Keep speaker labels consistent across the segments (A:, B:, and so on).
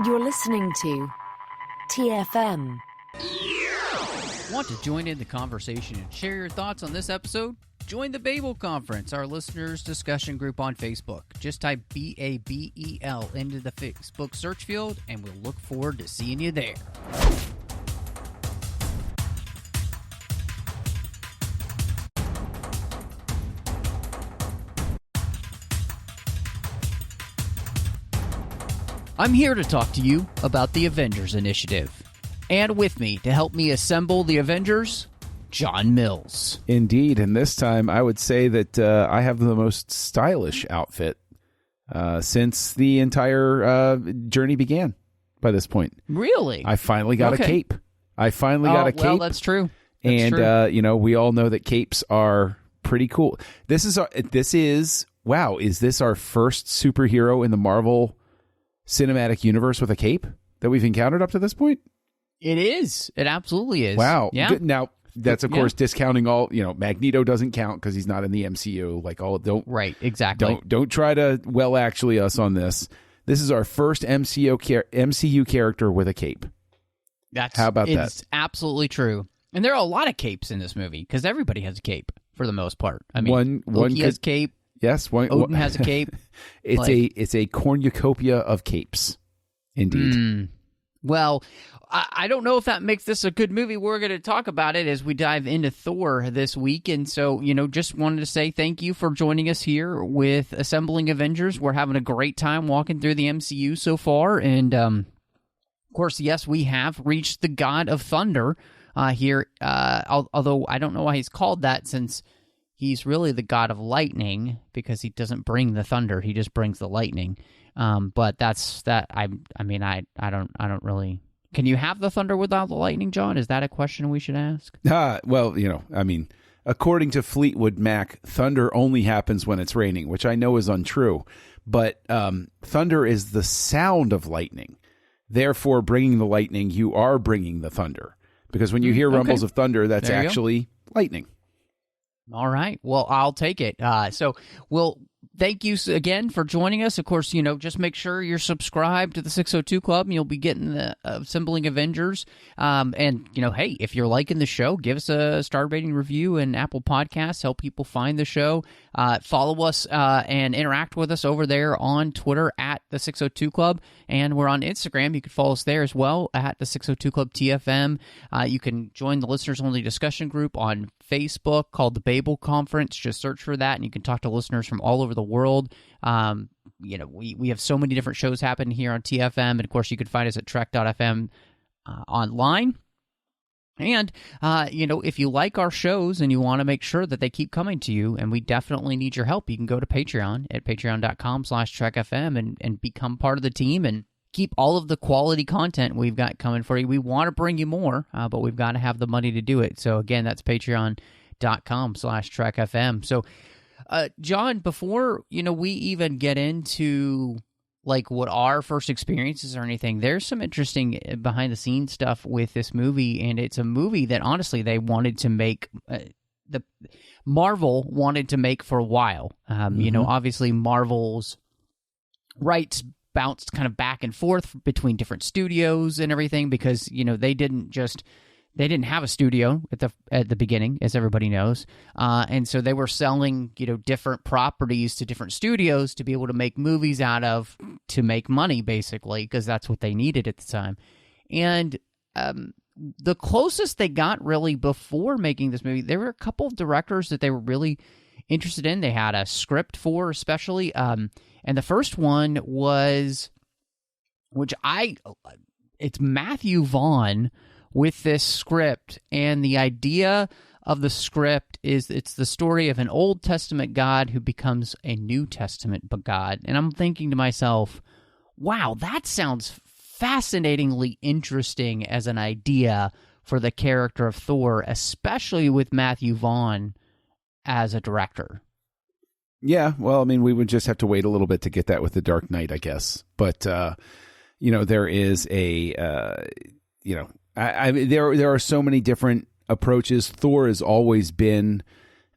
A: You're listening to TFM.
B: Want to join in the conversation and share your thoughts on this episode? Join the Babel Conference, our listeners' discussion group on Facebook. Just type BABEL into the Facebook search field, and we'll look forward to seeing you there. I'm here to talk to you about the Avengers Initiative. And with me to help me assemble the Avengers, John Mills.
C: Indeed, and this time I would say that I have the most stylish outfit since the entire journey began by this point.
B: Really?
C: I finally got a cape.
B: Well, that's true.
C: We all know that capes are pretty cool. Is this our first superhero in the Marvel Cinematic Universe with a cape that we've encountered up to this point?
B: It is. It absolutely is.
C: Wow.
B: Yeah.
C: Good. Now, that's of course discounting all, Magneto doesn't count because he's not in the MCU.
B: Right, exactly.
C: Don't try to actually us on this. This is our first MCU character with a cape. How about that?
B: It's absolutely true. And there are a lot of capes in this movie because everybody has a cape for the most part. I mean, Loki has a cape.
C: Yes,
B: Odin has a cape.
C: It's a cornucopia of capes, indeed.
B: Well, I don't know if that makes this a good movie. We're going to talk about it as we dive into Thor this week. And so, just wanted to say thank you for joining us here with Assembling Avengers. We're having a great time walking through the MCU so far. And, of course, yes, we have reached the God of Thunder here, although I don't know why he's called that since he's really the God of Lightning because he doesn't bring the thunder. He just brings the lightning. But that's that. I don't really. Can you have the thunder without the lightning, John? Is that a question we should ask?
C: According to Fleetwood Mac, thunder only happens when it's raining, which I know is untrue. But thunder is the sound of lightning. Therefore, bringing the lightning, you are bringing the thunder. Because when you hear rumbles of thunder, that's actually lightning.
B: All right. Well, I'll take it. Thank you again for joining us. Of course, just make sure you're subscribed to the 602 Club and you'll be getting the Assembling Avengers. Hey, if you're liking the show, give us a star rating review in Apple Podcasts. Help people find the show. Follow us and interact with us over there on Twitter at the 602 Club. And we're on Instagram. You can follow us there as well at the 602 Club TFM. You can join the listeners only discussion group on Facebook called the Babel Conference. Just search for that and you can talk to listeners from all over the world. We have so many different shows happening here on TFM, and of course you can find us at trek.fm online. And if you like our shows and you want to make sure that they keep coming to you, and we definitely need your help, you can go to Patreon at patreon.com/trekfm and become part of the team and keep all of the quality content we've got coming for you. We want to bring you more, but we've got to have the money to do it. So again, that's patreon.com/trekfm. So John, before, we even get into what our first experiences or anything, there's some interesting behind the scenes stuff with this movie. And it's a movie that honestly they wanted to make, the Marvel wanted to make for a while. Obviously Marvel's rights bounced kind of back and forth between different studios and everything because, they didn't have a studio at the beginning, as everybody knows, and so they were selling different properties to different studios to be able to make movies out of to make money, basically, because that's what they needed at the time. And the closest they got really before making this movie, there were a couple of directors that they were really interested in. They had a script for, especially, and the first one was, it's Matthew Vaughn with this script, and the idea of the script is it's the story of an Old Testament God who becomes a New Testament God. And I'm thinking to myself, wow, that sounds fascinatingly interesting as an idea for the character of Thor, especially with Matthew Vaughn as a director.
C: Yeah, well, we would just have to wait a little bit to get that with The Dark Knight, I guess. But, there is there are so many different approaches. Thor has always been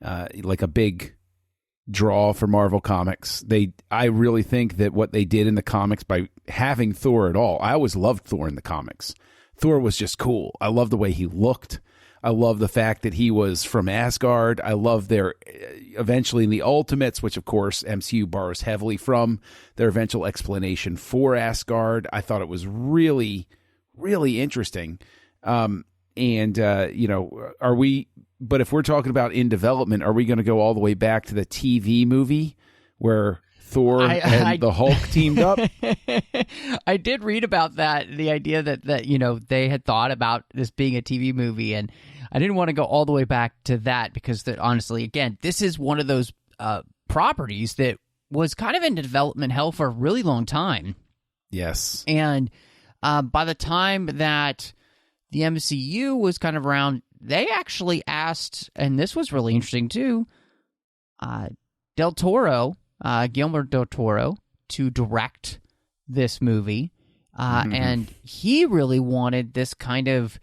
C: like a big draw for Marvel Comics. I really think that what they did in the comics by having Thor at all, I always loved Thor in the comics. Thor was just cool. I love the way he looked. I love the fact that he was from Asgard. I love their, eventually in the Ultimates, which of course MCU borrows heavily from, their eventual explanation for Asgard. I thought it was really, really interesting. But if we're talking about in development, are we going to go all the way back to the TV movie where Thor and the Hulk teamed up?
B: I did read about that, the idea that they had thought about this being a TV movie, and I didn't want to go all the way back to that because honestly, again, this is one of those properties that was kind of in development hell for a really long time.
C: Yes.
B: And by the time that the MCU was kind of around, they actually asked, and this was really interesting too, Guillermo del Toro, to direct this movie. And he really wanted this kind of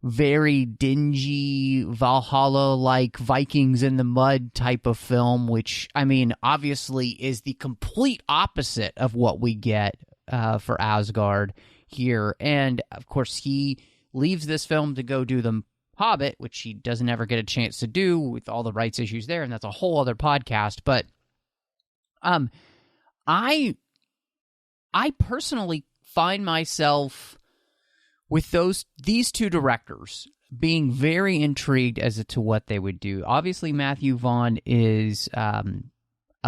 B: very dingy, Valhalla-like Vikings in the mud type of film, which, I mean, obviously is the complete opposite of what we get for Asgard here. And, of course, he leaves this film to go do the Hobbit, which he doesn't ever get a chance to do with all the rights issues there, and that's a whole other podcast. But I personally find myself with these two directors being very intrigued as to what they would do. Obviously, Matthew Vaughn is a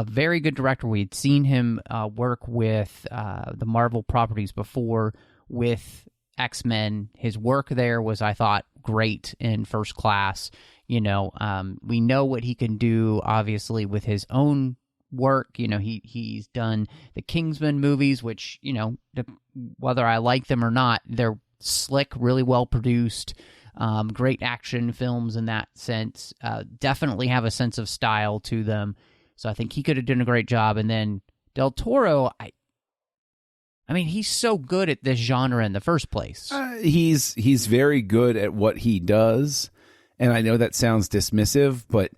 B: very good director. We'd seen him work with the Marvel properties before with X-Men. His work there was, I thought, great in First Class. We know what he can do, obviously, with his own work. He's done the Kingsman movies, which, whether I like them or not, they're slick, really well produced, great action films in that sense. Definitely have a sense of style to them. So I think he could have done a great job. And then Del Toro, I mean, he's so good at this genre in the first place.
C: He's very good at what he does. And I know that sounds dismissive, but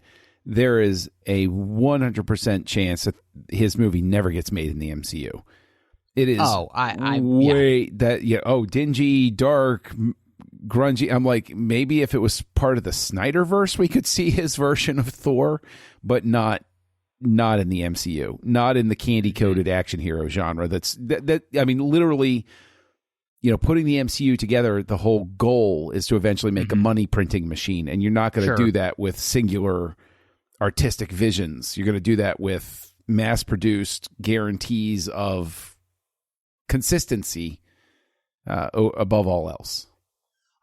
C: there is a 100% chance that his movie never gets made in the MCU. It is dingy, dark, grungy. I'm like, maybe if it was part of the Snyderverse, we could see his version of Thor, but not in the MCU, not in the candy-coated action hero genre. I mean, literally, putting the MCU together, the whole goal is to eventually make a money printing machine, and you're not going to do that with singular artistic visions. You're going to do that with mass-produced guarantees of consistency above all else.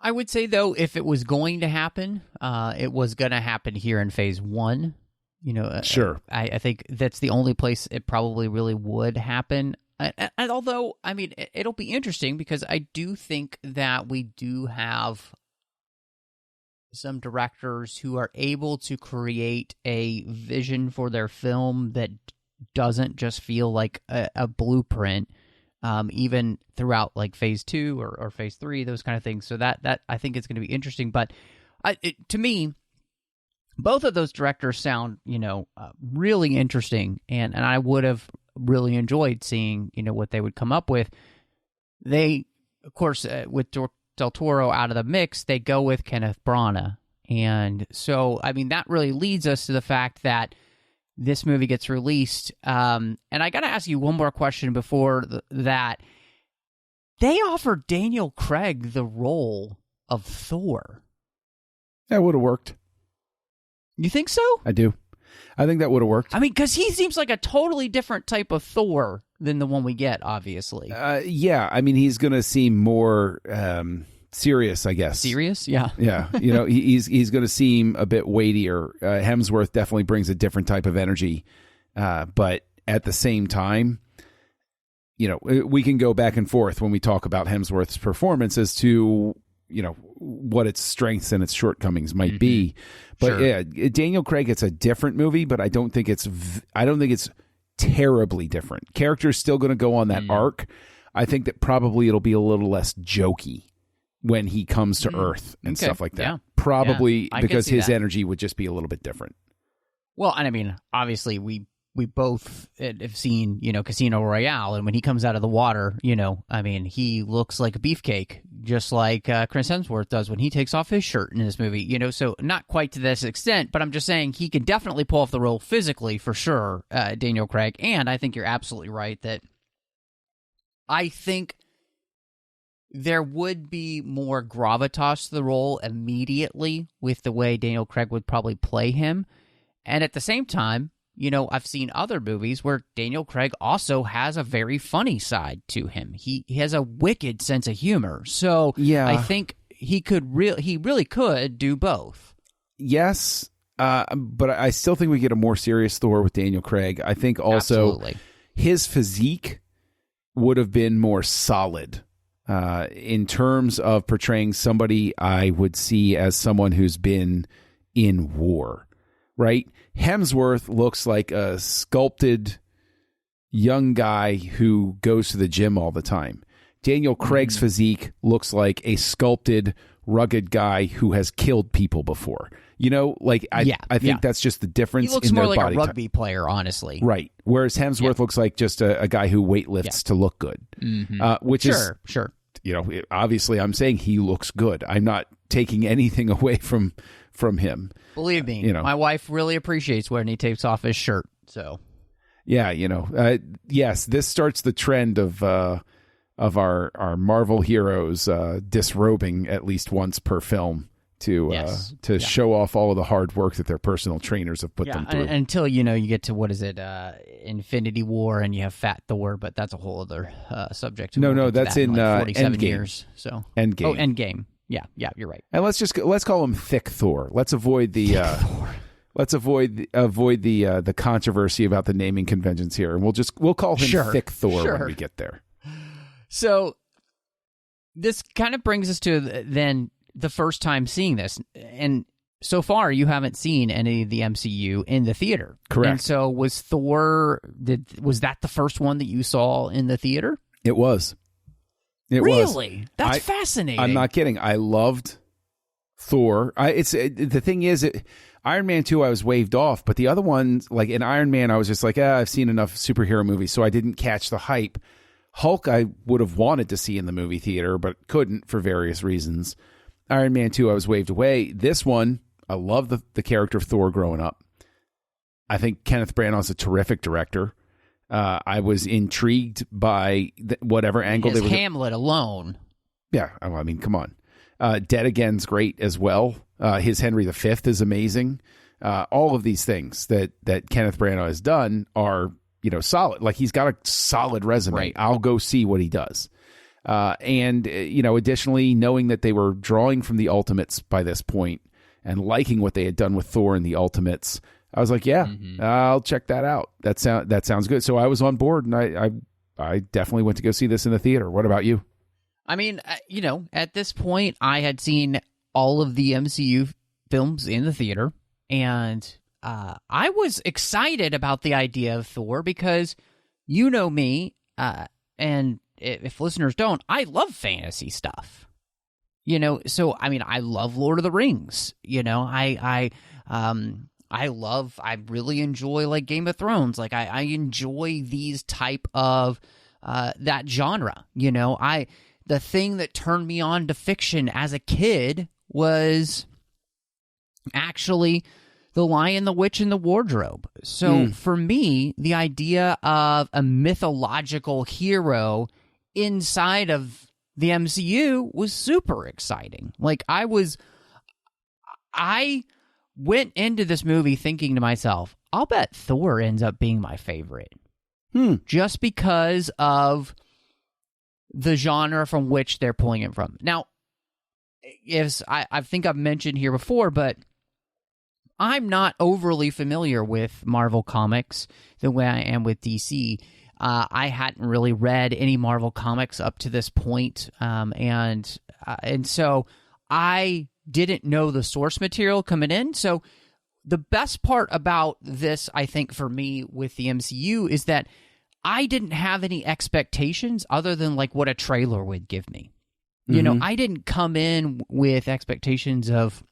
B: I would say, though, if it was going to happen, it was going to happen here in Phase 1.
C: Sure.
B: I think that's the only place it probably really would happen. And although, I mean, it'll be interesting because I do think that we do have some directors who are able to create a vision for their film that doesn't just feel like a blueprint, even throughout like Phase 2 or Phase 3, those kind of things. So that I think it's going to be interesting. But to me, both of those directors sound, really interesting, and I would have really enjoyed seeing, what they would come up with. They, of course, with Del Toro out of the mix, they go with Kenneth Branagh. And so, I mean, that really leads us to the fact that this movie gets released. And I got to ask you one more question before that. They offered Daniel Craig the role of Thor.
C: That would have worked.
B: You think so?
C: I do. I think that would have worked.
B: I mean, because he seems like a totally different type of Thor than the one we get, obviously.
C: Yeah. I mean, he's going to seem more serious, I guess.
B: Serious? Yeah.
C: Yeah. He's going to seem a bit weightier. Hemsworth definitely brings a different type of energy. But at the same time, we can go back and forth when we talk about Hemsworth's performance as to what its strengths and its shortcomings might be. But yeah, Daniel Craig, it's a different movie, but I don't think it's terribly different. Character's still going to go on that arc. I think that probably it'll be a little less jokey when he comes to Earth and stuff like that. Yeah. Probably because his energy would just be a little bit different.
B: Well, and I mean, obviously, we both have seen, Casino Royale, and when he comes out of the water, I mean, he looks like a beefcake, just like Chris Hemsworth does when he takes off his shirt in this movie, so not quite to this extent, but I'm just saying he can definitely pull off the role physically, for sure, Daniel Craig, and I think you're absolutely right that I think there would be more gravitas to the role immediately with the way Daniel Craig would probably play him. And at the same time, I've seen other movies where Daniel Craig also has a very funny side to him. He has a wicked sense of humor. So yeah. I think he really could do both.
C: Yes, but I still think we get a more serious Thor with Daniel Craig. I think also
B: Absolutely.
C: His physique would have been more solid in terms of portraying somebody I would see as someone who's been in war. Right? Hemsworth looks like a sculpted young guy who goes to the gym all the time. Daniel Craig's physique looks like a sculpted, rugged guy who has killed people before. I think that's just the difference in their body.
B: He looks more like a rugby player, honestly.
C: Right. Whereas Hemsworth looks like just a guy who weightlifts to look good. Which is,
B: sure.
C: Obviously I'm saying he looks good. I'm not taking anything away from him.
B: Believe me, my wife really appreciates when he takes off his shirt. So,
C: yeah, yes, this starts the trend of our Marvel heroes disrobing at least once per film to show off all of the hard work that their personal trainers have put them through.
B: Until you get to what is it, Infinity War, and you have Fat Thor, but that's a whole other subject.
C: No, that's in
B: 47
C: Endgame.
B: Years. So
C: Endgame.
B: Oh, Endgame. Yeah, you're right.
C: And let's call him Thick Thor. Let's avoid the the controversy about the naming conventions here, and we'll call him Thick Thor when we get there.
B: So this kind of brings us to then the first time seeing this, and so far you haven't seen any of the MCU in the theater.
C: Correct.
B: And so was Thor? Was that the first one that you saw in the theater?
C: It was.
B: Really? That's fascinating.
C: I'm not kidding. I loved Thor. The thing is, Iron Man 2 I was waved off, but the other ones, like in Iron Man, I was just like, I've seen enough superhero movies, so I didn't catch the hype. Hulk I would have wanted to see in the movie theater, but couldn't for various reasons. Iron Man 2 I was waved away. This one, I love the character of Thor growing up. I think Kenneth Branagh's a terrific director. I was intrigued by whatever angle
B: they were. Hamlet alone.
C: Yeah, I mean, come on. Dead Again's great as well. His Henry V is amazing. All of these things that Kenneth Branagh has done are solid. Like he's got a solid resume.
B: Right.
C: I'll go see what he does. And additionally, knowing that they were drawing from the Ultimates by this point and liking what they had done with Thor and the Ultimates, I was like, I'll check that out. That sounds good. So I was on board, and I definitely went to go see this in the theater. What about you?
B: I mean, at this point, I had seen all of the MCU films in the theater, and I was excited about the idea of Thor because me, and if listeners don't, I love fantasy stuff. So I mean, I love Lord of the Rings. I really enjoy like Game of Thrones. Like I enjoy these type of that genre. The thing that turned me on to fiction as a kid was actually The Lion, the Witch, and the Wardrobe. So for me, the idea of a mythological hero inside of the MCU was super exciting. Like I went into this movie thinking to myself, I'll bet Thor ends up being my favorite. Just because of the genre from which they're pulling it from. Now, I think I've mentioned here before, but I'm not overly familiar with Marvel Comics the way I am with DC. I hadn't really read any Marvel Comics up to this point, and so I didn't know the source material coming in. So the best part about this, I think, for me with the MCU is that I didn't have any expectations other than like what a trailer would give me. I didn't come in with expectations of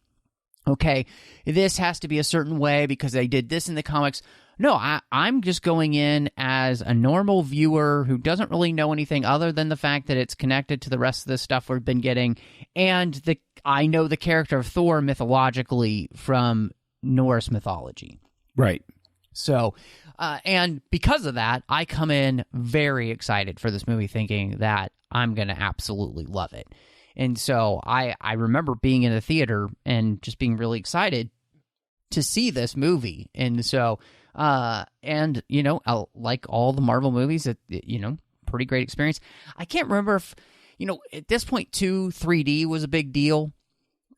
B: okay, this has to be a certain way because they did this in the comics. No, I'm just going in as a normal viewer who doesn't really know anything other than the fact that it's connected to the rest of the stuff we've been getting, and I know the character of Thor mythologically from Norse mythology.
C: Right.
B: So, and because of that, I come in very excited for this movie thinking that I'm going to absolutely love it. And so I remember being in the theater and just being really excited to see this movie. And so, and, you know, like all the Marvel movies, you know, pretty great experience. I can't remember if, you know, at this point, 3D was a big deal.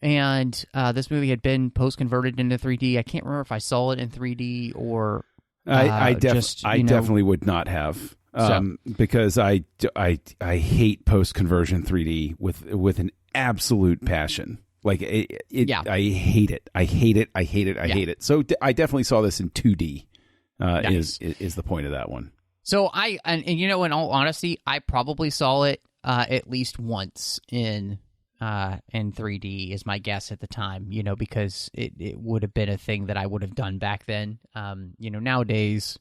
B: And this movie had been post-converted into 3D. I can't remember if I saw it in 3D or
C: I definitely would not have. Because I hate post-conversion 3D with an absolute passion. Like, I hate it. I hate it. I hate it. I hate it. So I definitely saw this in 2D, nice. is the point of that one.
B: So and you know, in all honesty, I probably saw it at least once in 3D is my guess at the time, you know, because it would have been a thing that I would have done back then. You know, nowadays,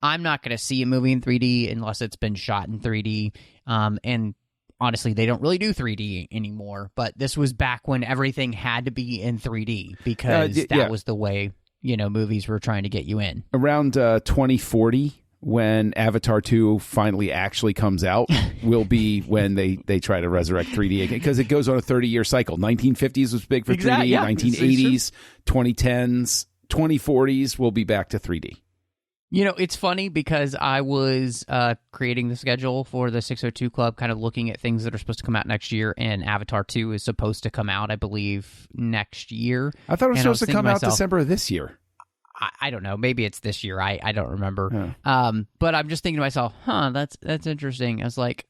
B: I'm not going to see a movie in 3D unless it's been shot in 3D. And honestly, they don't really do 3D anymore. But this was back when everything had to be in 3D because that was the way, you know, movies were trying to get you in.
C: Around 2040, when Avatar 2 finally actually comes out, will be when they try to resurrect 3D again, because it goes on a 30-year cycle. 1950s was big for 3D, 1980s, 2010s, 2040s will be back to 3D.
B: You know, it's funny because I was creating the schedule for the 602 Club, kind of looking at things that are supposed to come out next year, and Avatar 2 is supposed to come out, I believe, next year.
C: I thought it was supposed to come out December of this year.
B: I don't know. Maybe it's this year. I don't remember. Yeah. But I'm just thinking to myself, that's interesting. I was like,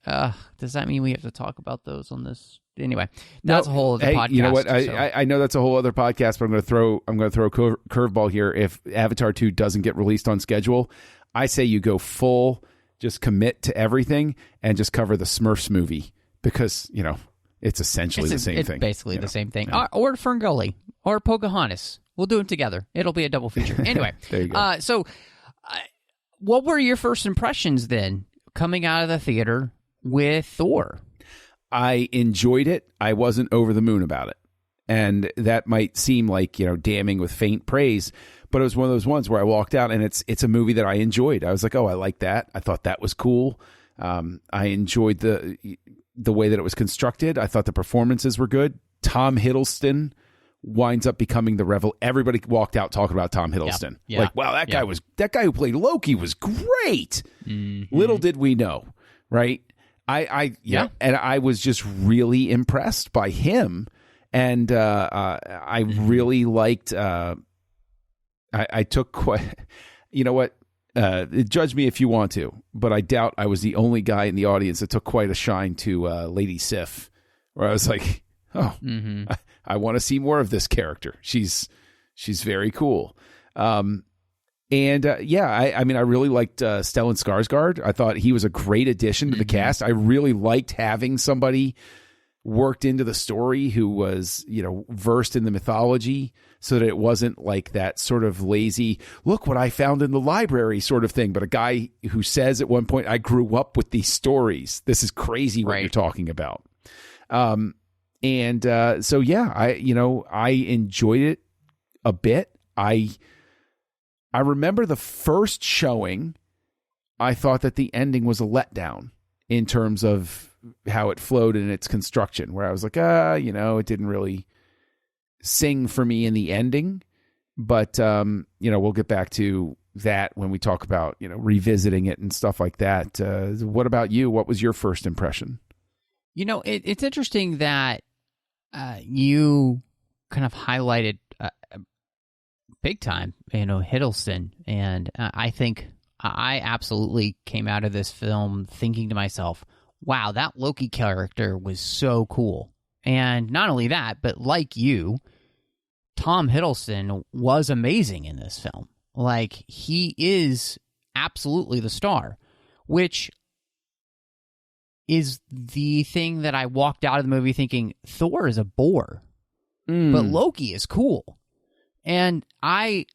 B: does that mean we have to talk about those on this? Anyway, that's a whole other podcast.
C: You know what? I know that's a whole other podcast, but I'm going to throw a curveball here. If Avatar 2 doesn't get released on schedule, I say you go full, just commit to everything, and just cover the Smurfs movie, because, you know, it's essentially the same thing.
B: It's basically the same thing. Yeah. Or Ferngully or Pocahontas. We'll do them together. It'll be a double feature. Anyway,
C: there you go.
B: So what were your first impressions then coming out of the theater with Thor?
C: I enjoyed it. I wasn't over the moon about it. And that might seem like, you know, damning with faint praise, but it was one of those ones where I walked out and it's a movie that I enjoyed. I was like, oh, I like that. I thought that was cool. I enjoyed the way that it was constructed. I thought the performances were good. Tom Hiddleston winds up becoming the revel. Everybody walked out talking about Tom Hiddleston. Yeah. Like, wow, that guy who played Loki was great. Mm-hmm. Little did we know, right? And I was just really impressed by him, and I really liked. I took quite. You know what? Judge me if you want to, but I doubt I was the only guy in the audience that took quite a shine to Lady Sif, where I was like, oh, I want to see more of this character. She's very cool. I mean, I really liked Stellan Skarsgård. I thought he was a great addition to the cast. I really liked having somebody worked into the story who was, you know, versed in the mythology, so that it wasn't like that sort of lazy, look what I found in the library sort of thing, but a guy who says at one point, I grew up with these stories. This is crazy what you're talking about. I enjoyed it a bit. I remember the first showing, I thought that the ending was a letdown in terms of how it flowed in its construction, where I was like, it didn't really sing for me in the ending. But, we'll get back to that when we talk about, revisiting it and stuff like that. What about you? What was your first impression?
B: It's interesting that you kind of highlighted big time, Hiddleston. And I think I absolutely came out of this film thinking to myself, wow, that Loki character was so cool. And not only that, but like you, Tom Hiddleston was amazing in this film. Like, he is absolutely the star, which is the thing that I walked out of the movie thinking, Thor is a bore. but Loki is cool. And I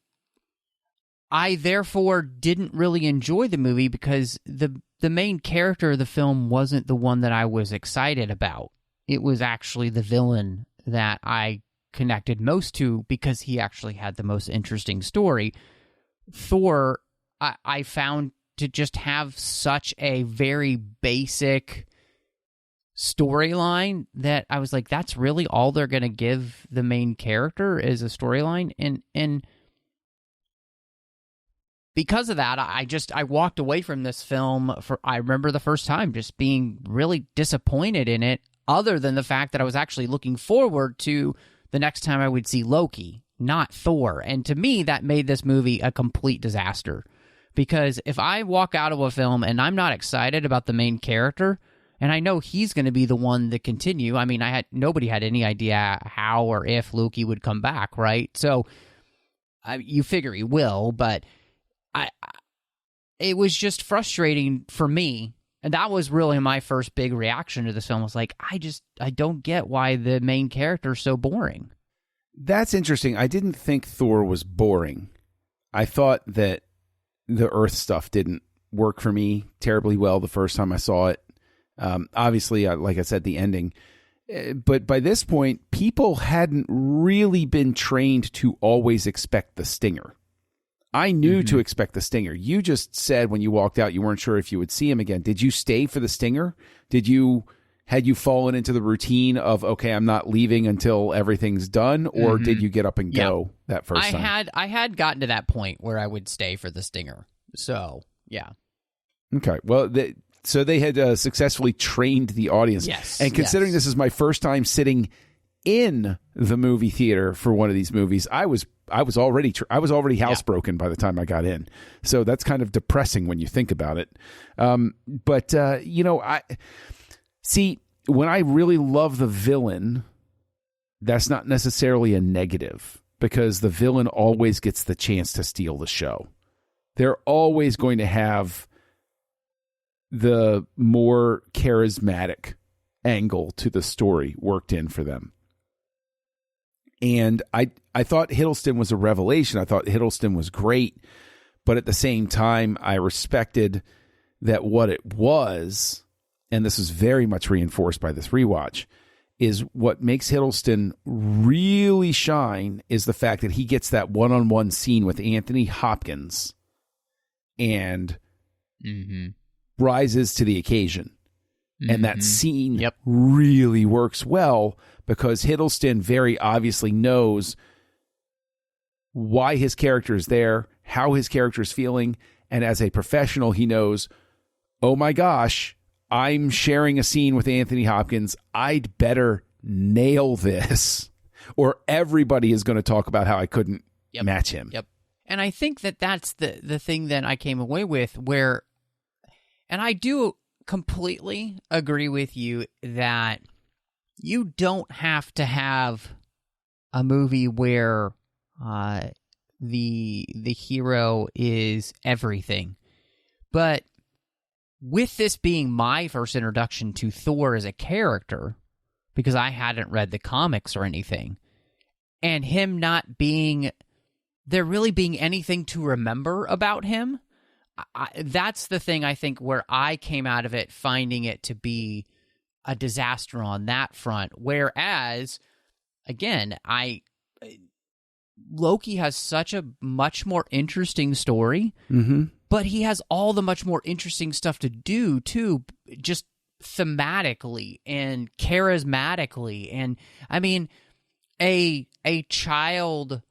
B: therefore didn't really enjoy the movie because the main character of the film wasn't the one that I was excited about. It was actually the villain that I connected most to because he actually had the most interesting story. Thor, I found to just have such a very basic storyline that I was like, that's really all they're going to give the main character is a storyline. And because of that, I walked away from this film I remember the first time just being really disappointed in it, other than the fact that I was actually looking forward to the next time I would see Loki, not Thor. And to me, that made this movie a complete disaster. Because if I walk out of a film and I'm not excited about the main character, and I know he's going to be the one to continue, I mean, nobody had any idea how or if Loki would come back, right? So you figure he will, but it was just frustrating for me. And that was really my first big reaction to this film. Was like, I don't get why the main character is so boring.
C: That's interesting. I didn't think Thor was boring. I thought that the Earth stuff didn't work for me terribly well the first time I saw it. Obviously, like I said, the ending. But by this point, people hadn't really been trained to always expect the stinger. I knew to expect the stinger. You just said when you walked out, you weren't sure if you would see him again. Did you stay for the stinger? Had you fallen into the routine of, okay, I'm not leaving until everything's done? Or did you get up and go that first time?
B: I had gotten to that point where I would stay for the stinger. So, yeah.
C: Okay. Well, so they had successfully trained the audience.
B: Yes.
C: And considering this is my first time sitting in the movie theater for one of these movies, I was already housebroken by the time I got in. So that's kind of depressing when you think about it. But I see when I really love the villain, that's not necessarily a negative because the villain always gets the chance to steal the show. They're always going to have the more charismatic angle to the story worked in for them. And I thought Hiddleston was a revelation. I thought Hiddleston was great. But at the same time, I respected that what it was, and this is very much reinforced by this rewatch, is what makes Hiddleston really shine is the fact that he gets that one-on-one scene with Anthony Hopkins and rises to the occasion. And that scene really works well because Hiddleston very obviously knows why his character is there, how his character is feeling, and as a professional, he knows, oh my gosh, I'm sharing a scene with Anthony Hopkins. I'd better nail this, or everybody is going to talk about how I couldn't match him.
B: Yep. And I think that's the thing that I came away with where, and I do completely agree with you that you don't have to have a movie where the hero is everything. But with this being my first introduction to Thor as a character, because I hadn't read the comics or anything, and him not being there really being anything to remember about him, that's the thing I think where I came out of it finding it to be a disaster on that front. Whereas, again, Loki has such a much more interesting story, but he has all the much more interesting stuff to do too, just thematically and charismatically. And I mean, a child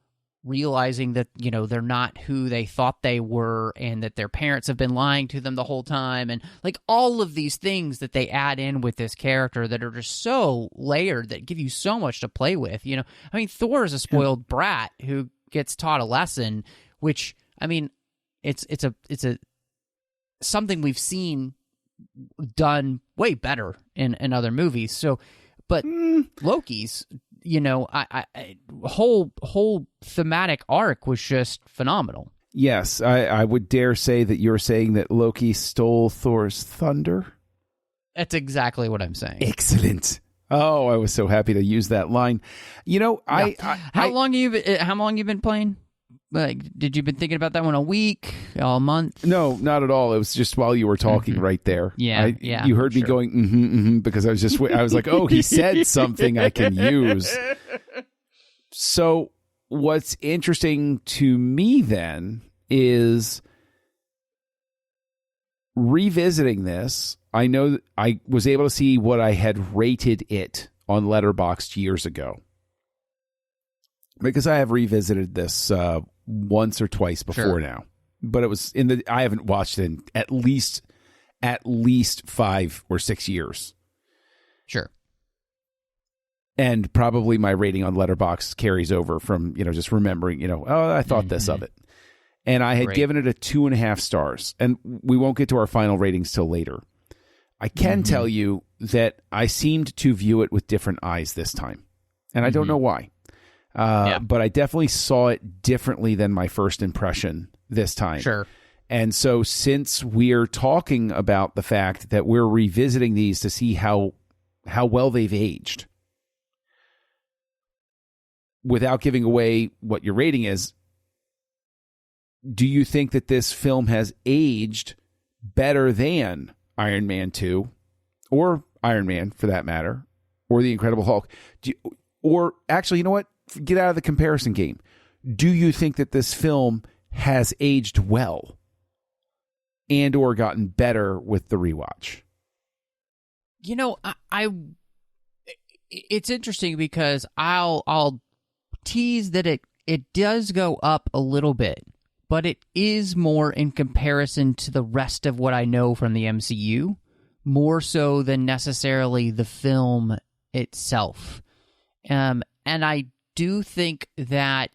B: realizing that, they're not who they thought they were and that their parents have been lying to them the whole time, and like all of these things that they add in with this character that are just so layered that give you so much to play with. I mean, Thor is a spoiled brat who gets taught a lesson, which, I mean, it's a something we've seen done way better in other movies. So, but Loki's whole thematic arc was just phenomenal.
C: Yes, I would dare say that you're saying that Loki stole Thor's thunder.
B: That's exactly what I'm saying.
C: Excellent. Oh, I was so happy to use that line. You know,
B: How long you been playing? Like, did you been thinking about that one a week, a month?
C: No, not at all. It was just while you were talking right there.
B: Yeah,
C: You heard me going, because I was like, oh, he said something I can use. So what's interesting to me then is revisiting this. I know that I was able to see what I had rated it on Letterboxd years ago, because I have revisited this once or twice before now, but it was I haven't watched it in at least 5 or 6 years.
B: Sure.
C: And probably my rating on Letterboxd carries over from, just remembering, oh, I thought this of it. And I had given it a 2.5 stars, and we won't get to our final ratings till later. I can tell you that I seemed to view it with different eyes this time, and I don't know why. But I definitely saw it differently than my first impression this time.
B: Sure.
C: And so since we're talking about the fact that we're revisiting these to see how well they've aged, without giving away what your rating is, do you think that this film has aged better than Iron Man 2, or Iron Man for that matter, or The Incredible Hulk? Or actually, you know what? Get out of the comparison game. Do you think that this film has aged well and or gotten better with the rewatch?
B: It's interesting because I'll tease that it does go up a little bit, but it is more in comparison to the rest of what I know from the MCU, more so than necessarily the film itself. And I do think that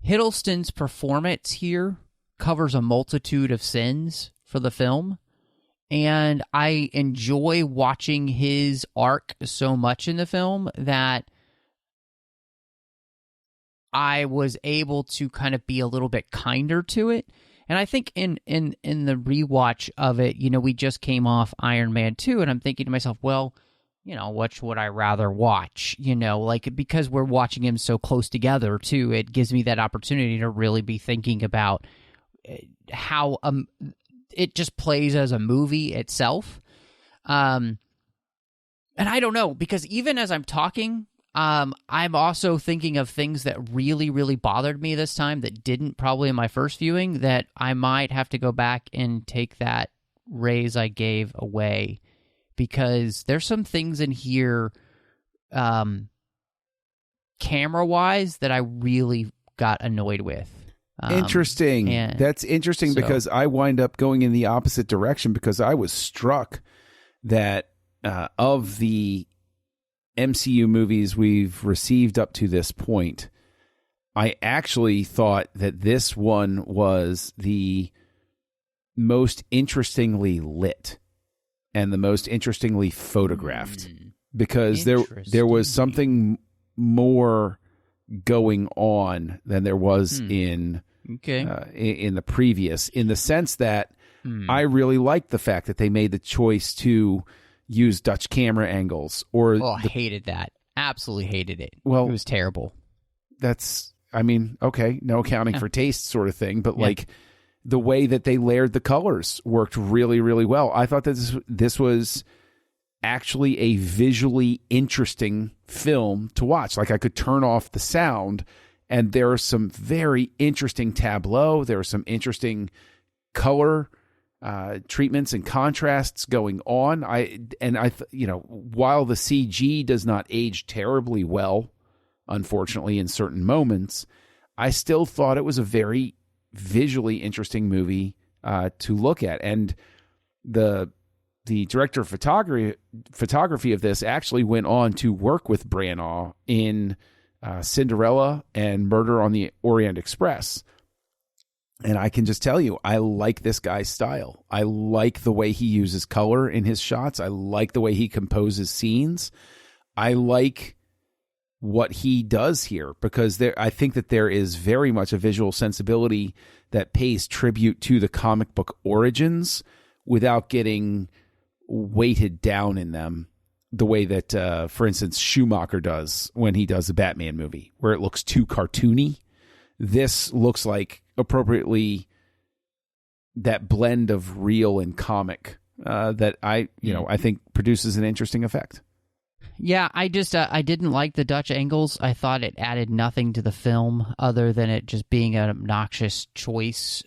B: Hiddleston's performance here covers a multitude of sins for the film, and I enjoy watching his arc so much in the film that I was able to kind of be a little bit kinder to it. And I think in the rewatch of it, we just came off Iron Man 2, and I'm thinking to myself, well, which would I rather watch? Because we're watching him so close together, too, it gives me that opportunity to really be thinking about how it just plays as a movie itself. And I don't know, because even as I'm talking, I'm also thinking of things that really, really bothered me this time that didn't probably in my first viewing, that I might have to go back and take that raise I gave away. Because there's some things in here, camera-wise, that I really got annoyed with.
C: Interesting. That's interesting, because I wind up going in the opposite direction, because I was struck that of the MCU movies we've received up to this point, I actually thought that this one was the most interestingly lit and the most interestingly photographed, because there was something more going on than there was in the previous, in the sense that I really liked the fact that they made the choice to use Dutch camera angles.
B: I hated that. Absolutely hated it. Well, it was terrible.
C: That's, okay, no accounting for taste sort of thing, but the way that they layered the colors worked really, really well. I thought that this was actually a visually interesting film to watch. Like, I could turn off the sound, and there are some very interesting tableau. There are some interesting color treatments and contrasts going on. While the CG does not age terribly well, unfortunately, in certain moments, I still thought it was a very visually interesting movie to look at. And the director of photography of this actually went on to work with Bryan in Cinderella and Murder on the Orient Express. And I can just tell you, I like this guy's style. I like the way he uses color in his shots. I like the way he composes scenes. I like what he does here, because I think that there is very much a visual sensibility that pays tribute to the comic book origins without getting weighted down in them the way that, for instance, Schumacher does when he does a Batman movie, where it looks too cartoony. This looks like appropriately that blend of real and comic that I think produces an interesting effect.
B: Yeah, I didn't like the Dutch angles. I thought it added nothing to the film other than it just being an obnoxious choice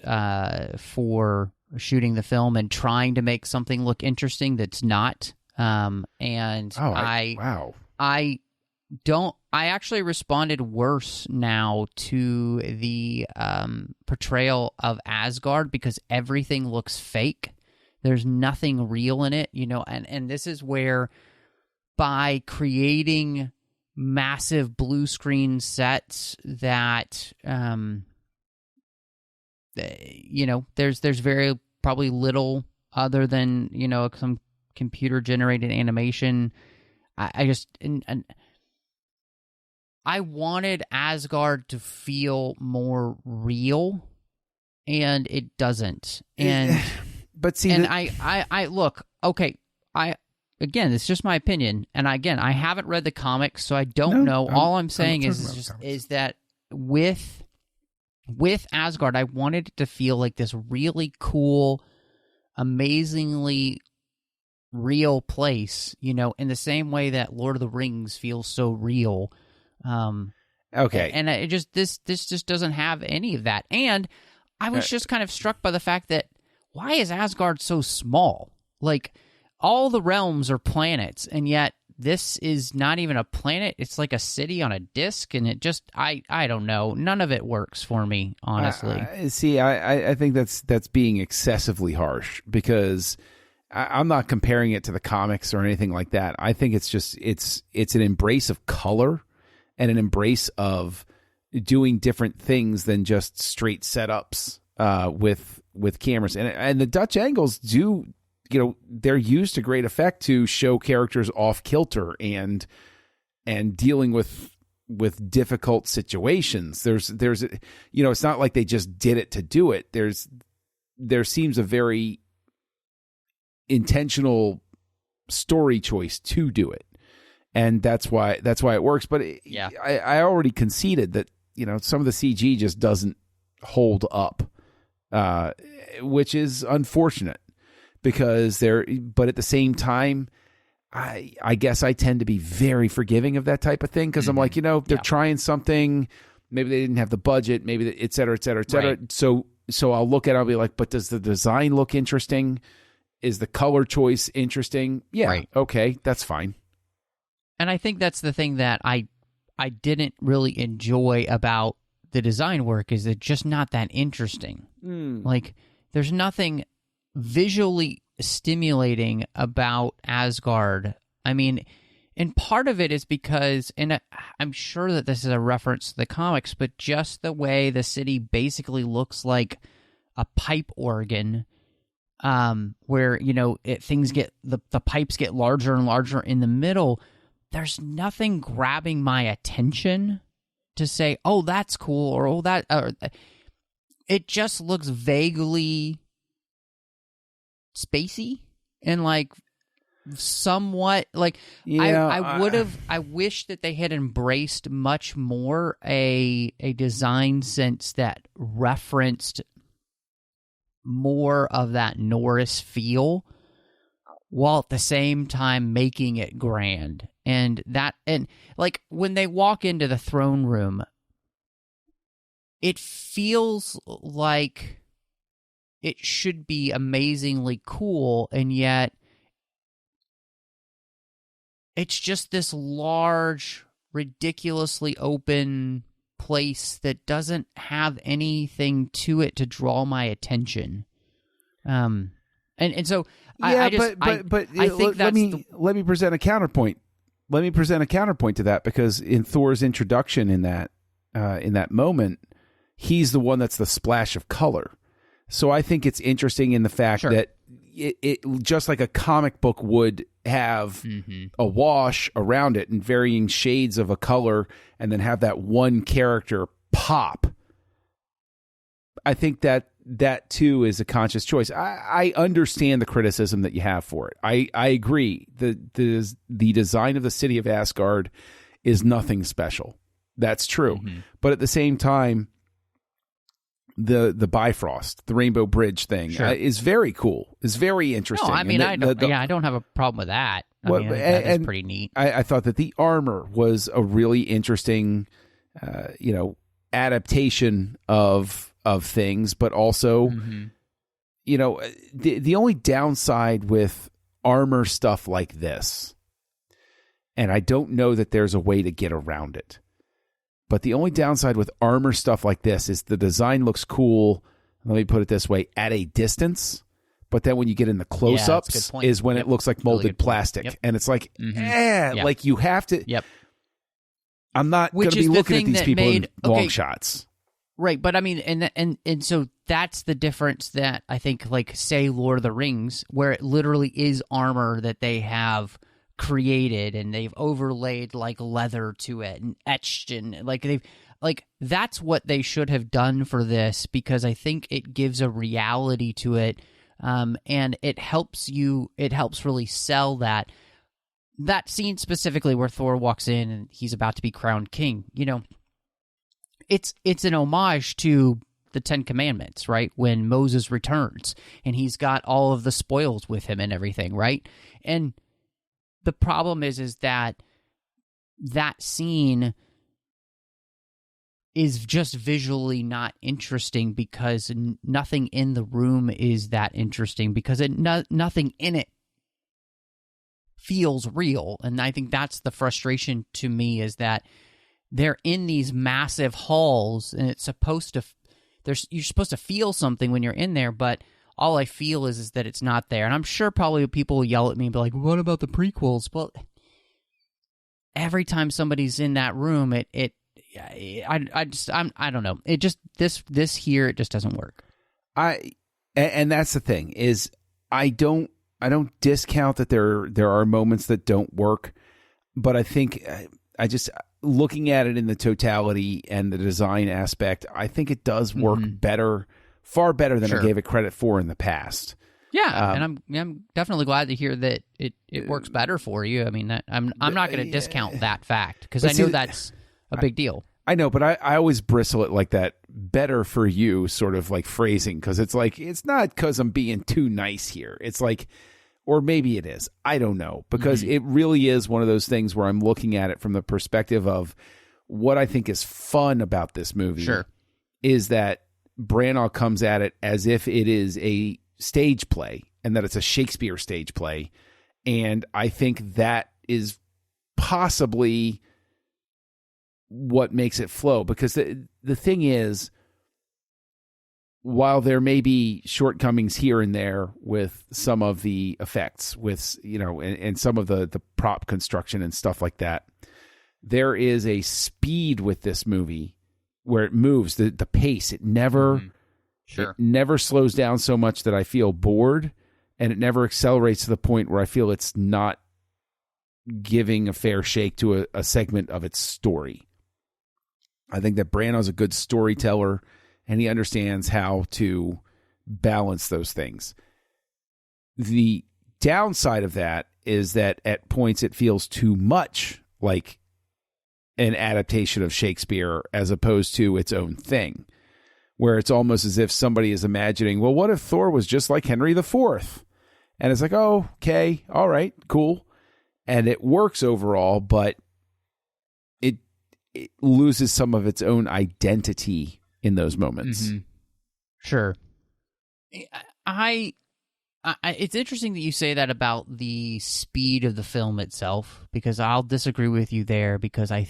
B: for shooting the film and trying to make something look interesting that's not. I actually responded worse now to the portrayal of Asgard because everything looks fake. There's nothing real in it, and this is where, by creating massive blue screen sets that, there's very probably little other than, some computer generated animation. I wanted Asgard to feel more real, and it doesn't. And
C: but see,
B: I look, okay, again, it's just my opinion, and again, I haven't read the comics, so I don't know. All I'm saying is that with Asgard, I wanted it to feel like this really cool, amazingly real place, in the same way that Lord of the Rings feels so real.
C: Okay,
B: and it just this just doesn't have any of that. And I was just kind of struck by the fact that why is Asgard so small? Like, all the realms are planets, and yet this is not even a planet. It's like a city on a disc, and it just I don't know. None of it works for me, honestly.
C: See, I think that's being excessively harsh, because I'm not comparing it to the comics or anything like that. I think it's just it's an embrace of color and an embrace of doing different things than just straight setups with cameras. And the Dutch angles do, they're used to great effect to show characters off kilter and dealing with difficult situations. There's it's not like they just did it to do it. There seems a very intentional story choice to do it, and that's why it works. But I already conceded that some of the CG just doesn't hold up, which is unfortunate, because but at the same time, I guess I tend to be very forgiving of that type of thing, because I'm like, they're trying something, maybe they didn't have the budget, maybe et cetera, et cetera, et cetera. Right. So I'll look at it, I'll be like, but does the design look interesting? Is the color choice interesting? Yeah. Right. Okay. That's fine.
B: And I think that's the thing that I didn't really enjoy about the design work, is it's just not that interesting. Like, there's nothing visually stimulating about Asgard. I mean, and part of it is because, and I'm sure that this is a reference to the comics, but just the way the city basically looks like a pipe organ, where, things get, the pipes get larger and larger in the middle. There's nothing grabbing my attention to say, oh, that's cool, or oh, that, it just looks vaguely spacey and like somewhat like, I wish that they had embraced much more a design sense that referenced more of that Norse feel, while at the same time making it grand. And like, when they walk into the throne room, it feels like it should be amazingly cool, and yet it's just this large, ridiculously open place that doesn't have anything to it to draw my attention. And so I think
C: let me present a counterpoint. Let me present a counterpoint to that, because in Thor's introduction in that moment, he's the one that's the splash of color. So I think it's interesting in the fact that it just like a comic book would have a wash around it and varying shades of a color, and then have that one character pop. I think that that too is a conscious choice. I understand the criticism that you have for it. I agree. The design of the city of Asgard is nothing special. That's true. Mm-hmm. But at the same time, the Bifrost, the Rainbow Bridge thing, is very cool. Is very interesting.
B: No, I mean, I don't have a problem with that. I mean, that is pretty neat.
C: I thought that the armor was a really interesting, adaptation of things, but also, the only downside with armor stuff like this, and I don't know that there's a way to get around it, but the only downside with armor stuff like this is the design looks cool, let me put it this way, at a distance, but then when you get in the close-ups is when it looks like molded plastic. And it's like, like you have to...
B: Yep.
C: I'm not going to be looking at these people in long shots.
B: Right, but I mean, and so that's the difference that I think, like, say, Lord of the Rings, where it literally is armor that they have created and they've overlaid, like, leather to it and etched, and, that's what they should have done for this, because I think it gives a reality to it, and it helps really sell that scene specifically where Thor walks in and he's about to be crowned king. It's an homage to the Ten Commandments, right? When Moses returns and he's got all of the spoils with him and everything, right? And the problem is that scene is just visually not interesting because nothing in the room is that interesting, because nothing in it feels real. And I think that's the frustration to me, is that they're in these massive halls and it's supposed to you're supposed to feel something when you're in there, but all I feel is that it's not there. And I'm sure probably people will yell at me and be like, what about the prequels? Well, every time somebody's in that room, I don't know. It just this here, it just doesn't work.
C: And that's the thing, is I don't discount that there are moments that don't work, but I think I just, looking at it in the totality and the design aspect, I think it does work better, far better than I gave it credit for in the past.
B: Yeah, and I'm definitely glad to hear that it works better for you. I mean, I'm not going to discount that fact, because I know that's a big deal.
C: I know, but I always bristle at like that better for you sort of like phrasing, because it's like, it's not because I'm being too nice here. It's like, or maybe it is. I don't know, because it really is one of those things where I'm looking at it from the perspective of what I think is fun about this movie.
B: Sure.
C: Is that Branagh comes at it as if it is a stage play and that it's a Shakespeare stage play. And I think that is possibly what makes it flow, because the thing is, while there may be shortcomings here and there with some of the effects, with, and some of the prop construction and stuff like that, there is a speed with this movie where it moves, the pace. It never, it never slows down so much that I feel bored, and it never accelerates to the point where I feel it's not giving a fair shake to a segment of its story. I think that Branagh's a good storyteller, and he understands how to balance those things. The downside of that is that at points it feels too much like an adaptation of Shakespeare as opposed to its own thing, where it's almost as if somebody is imagining, well, what if Thor was just like Henry IV? And it's like, oh, okay, all right, cool. And it works overall, but it loses some of its own identity in those moments.
B: Sure. It's interesting that you say that about the speed of the film itself, because I'll disagree with you there, because I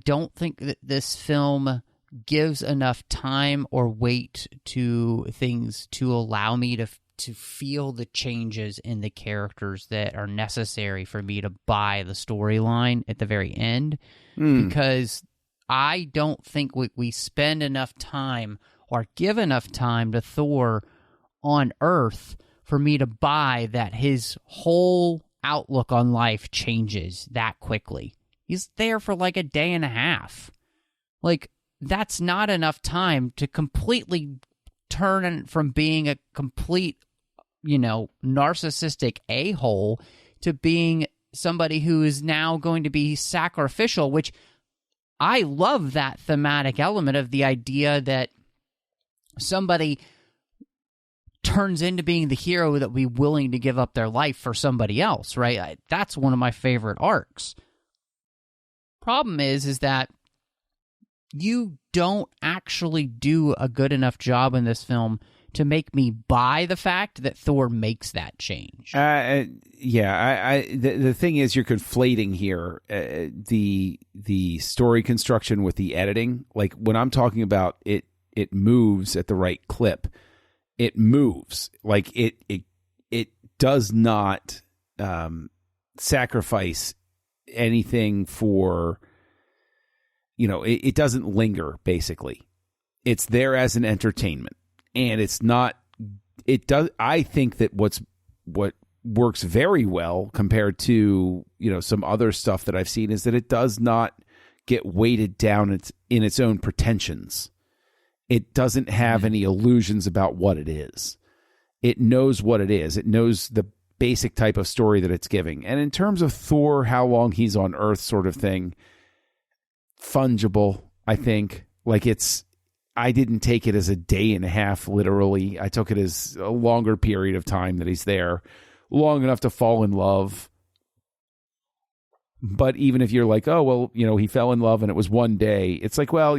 B: don't think that this film gives enough time or weight to things to allow me to feel the changes in the characters that are necessary for me to buy the storyline at the very end, because I don't think we spend enough time or give enough time to Thor on Earth for me to buy that his whole outlook on life changes that quickly. He's there for like a day and a half. Like, that's not enough time to completely turn from being a complete, narcissistic a-hole to being somebody who is now going to be sacrificial, which I love that thematic element of the idea that somebody turns into being the hero that will be willing to give up their life for somebody else, right? That's one of my favorite arcs. Problem is that you don't actually do a good enough job in this film to make me buy the fact that Thor makes that change.
C: The thing is, you're conflating here the story construction with the editing. Like when I'm talking about it moves at the right clip. It moves like it does not sacrifice anything for, it doesn't linger. Basically, it's there as an entertainment, and it's not. It does. I think that what works very well compared to some other stuff that I've seen is that it does not get weighted down in its own pretensions. It doesn't have any illusions about what it is. It knows what it is. It knows the basic type of story that it's giving. And in terms of Thor, how long he's on Earth sort of thing, fungible, I think. Like I didn't take it as a day and a half, literally. I took it as a longer period of time that he's there, long enough to fall in love. But even if you're like, oh, well, he fell in love and it was one day, it's like, well,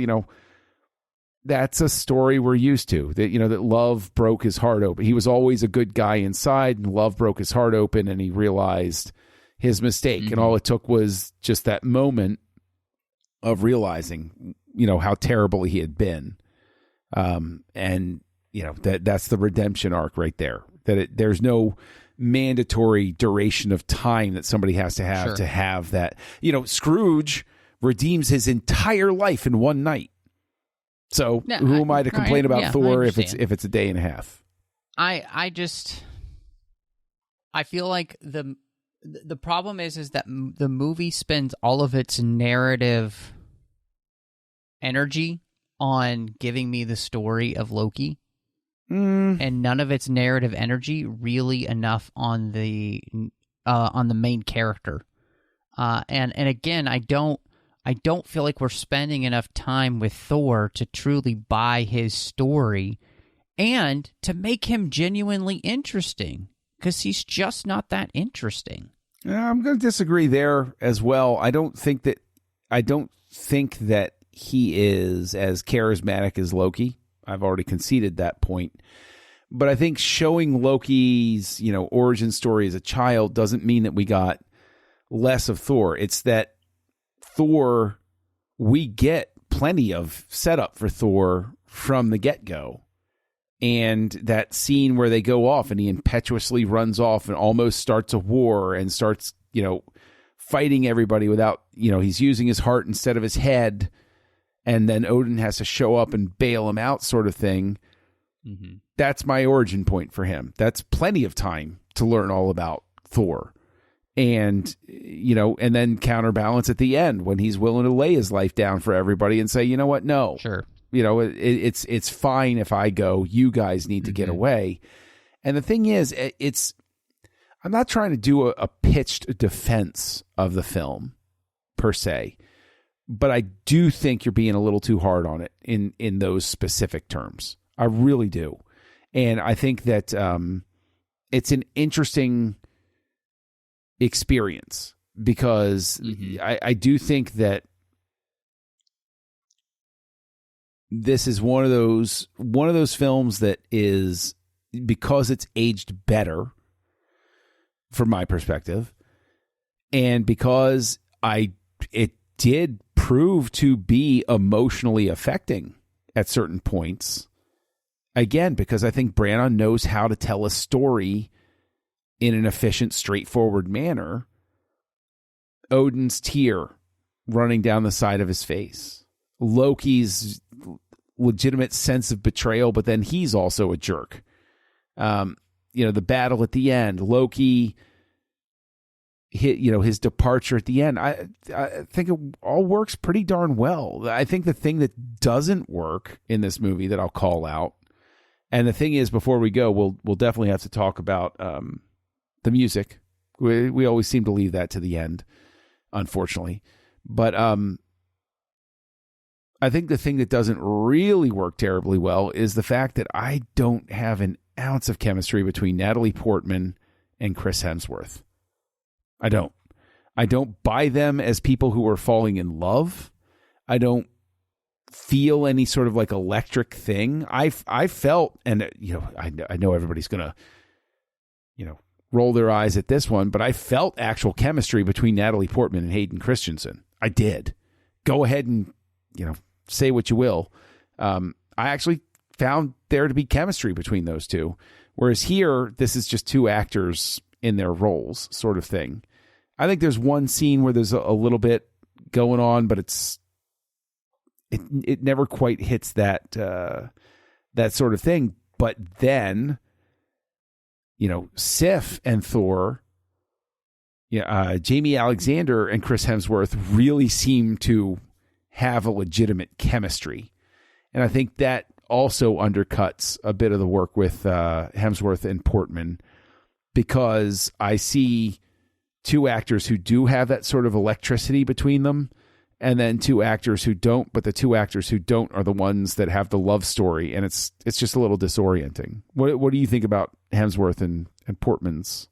C: that's a story we're used to, that, that love broke his heart open. He was always a good guy inside, and love broke his heart open, and he realized his mistake. Mm-hmm. And all it took was just that moment of realizing, how terrible he had been. And that's the redemption arc right there, that there's no mandatory duration of time that somebody has to have to have that. Scrooge redeems his entire life in one night. So who am I to complain about Thor if it's a day and a half?
B: I feel like the problem is that the movie spends all of its narrative energy on giving me the story of Loki, and none of its narrative energy really enough on the main character. And again, I don't feel like we're spending enough time with Thor to truly buy his story and to make him genuinely interesting, because he's just not that interesting.
C: I'm going to disagree there as well. I don't think that he is as charismatic as Loki. I've already conceded that point. But I think showing Loki's, origin story as a child doesn't mean that we got less of Thor. It's that Thor, we get plenty of setup for Thor from the get-go. And that scene where they go off and he impetuously runs off and almost starts a war and starts, fighting everybody without, he's using his heart instead of his head. And then Odin has to show up and bail him out, sort of thing. Mm-hmm. That's my origin point for him. That's plenty of time to learn all about Thor. And, and then counterbalance at the end when he's willing to lay his life down for everybody and say, you know what? No.
B: Sure.
C: It's fine if I go. You guys need to get away. And the thing is, I'm not trying to do a pitched defense of the film per se, but I do think you're being a little too hard on it in those specific terms. I really do. And I think that it's an interesting experience because I do think that this is one of those films that is, because it's aged better from my perspective, and because it did prove to be emotionally affecting at certain points. Again, because I think Bryan knows how to tell a story in an efficient, straightforward manner. Odin's tear running down the side of his face. Loki's legitimate sense of betrayal, but then he's also a jerk. The battle at the end, Loki his departure at the end. I think it all works pretty darn well. I think the thing that doesn't work in this movie that I'll call out And the thing is, before we go, we'll definitely have to talk about the music. We always seem to leave that to the end, unfortunately. But I think the thing that doesn't really work terribly well is the fact that I don't have an ounce of chemistry between Natalie Portman and Chris Hemsworth. I don't buy them as people who are falling in love. I don't feel any sort of like electric thing. I felt, and I know everybody's gonna roll their eyes at this one, but I felt actual chemistry between Natalie Portman and Hayden Christensen. I did. Go ahead and say what you will. I actually found there to be chemistry between those two, whereas here this is just two actors in their roles, sort of thing. I think there's one scene where there's a little bit going on, but it never quite hits that sort of thing. But then, Sif and Thor, Jamie Alexander and Chris Hemsworth really seem to have a legitimate chemistry. And I think that also undercuts a bit of the work with Hemsworth and Portman, because I see two actors who do have that sort of electricity between them, and then two actors who don't, but the two actors who don't are the ones that have the love story, and it's just a little disorienting. What do you think about Hemsworth and Portman's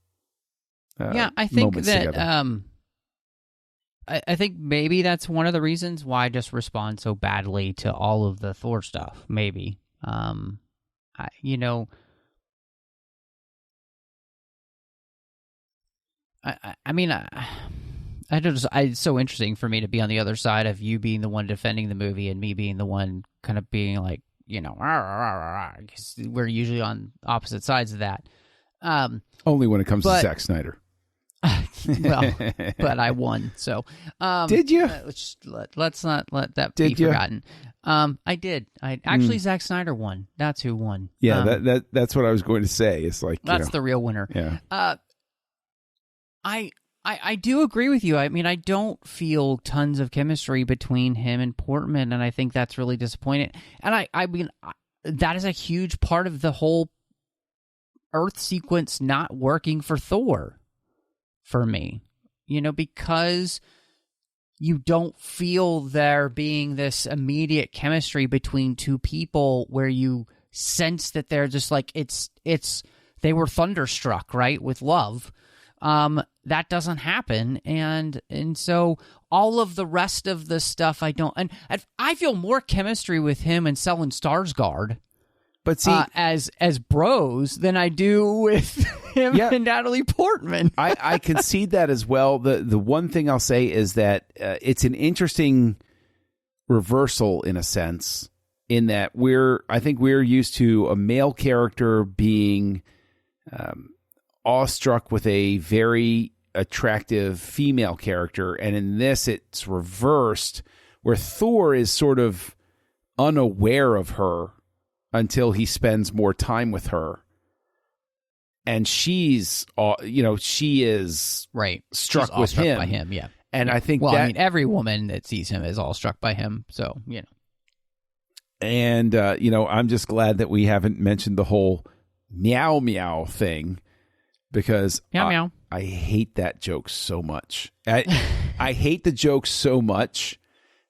B: I think that
C: together?
B: I think maybe that's one of the reasons why I just respond so badly to all of the Thor stuff. Maybe, it's so interesting for me to be on the other side of you being the one defending the movie and me being the one kind of being like, because we're usually on opposite sides of that.
C: Only when it comes to Zack Snyder.
B: Well, but I won. So,
C: did you?
B: Let's not let that be forgotten. I did. Actually, Zack Snyder won. That's who won.
C: Yeah, that's what I was going to say. It's like
B: that's the real winner.
C: Yeah.
B: I do agree with you. I mean, I don't feel tons of chemistry between him and Portman, and I think that's really disappointing. And I mean, that is a huge part of the whole Earth sequence not working for Thor. For me, because you don't feel there being this immediate chemistry between two people where you sense that they're just like, they were thunderstruck, right, with love. That doesn't happen. And so all of the rest of the stuff I feel more chemistry with him and Stellan Skarsgård. But see, as bros than I do with him and Natalie Portman.
C: I concede that as well. The one thing I'll say is that it's an interesting reversal in a sense, in that I think we're used to a male character being awestruck with a very attractive female character, and in this it's reversed, where Thor is sort of unaware of her until he spends more time with her. And she is
B: right.
C: struck with him.
B: By him, yeah.
C: And I think
B: every woman that sees him is all struck by him. So,
C: And, I'm just glad that we haven't mentioned the whole meow meow thing, because
B: meow.
C: I hate that joke so much. I hate the joke so much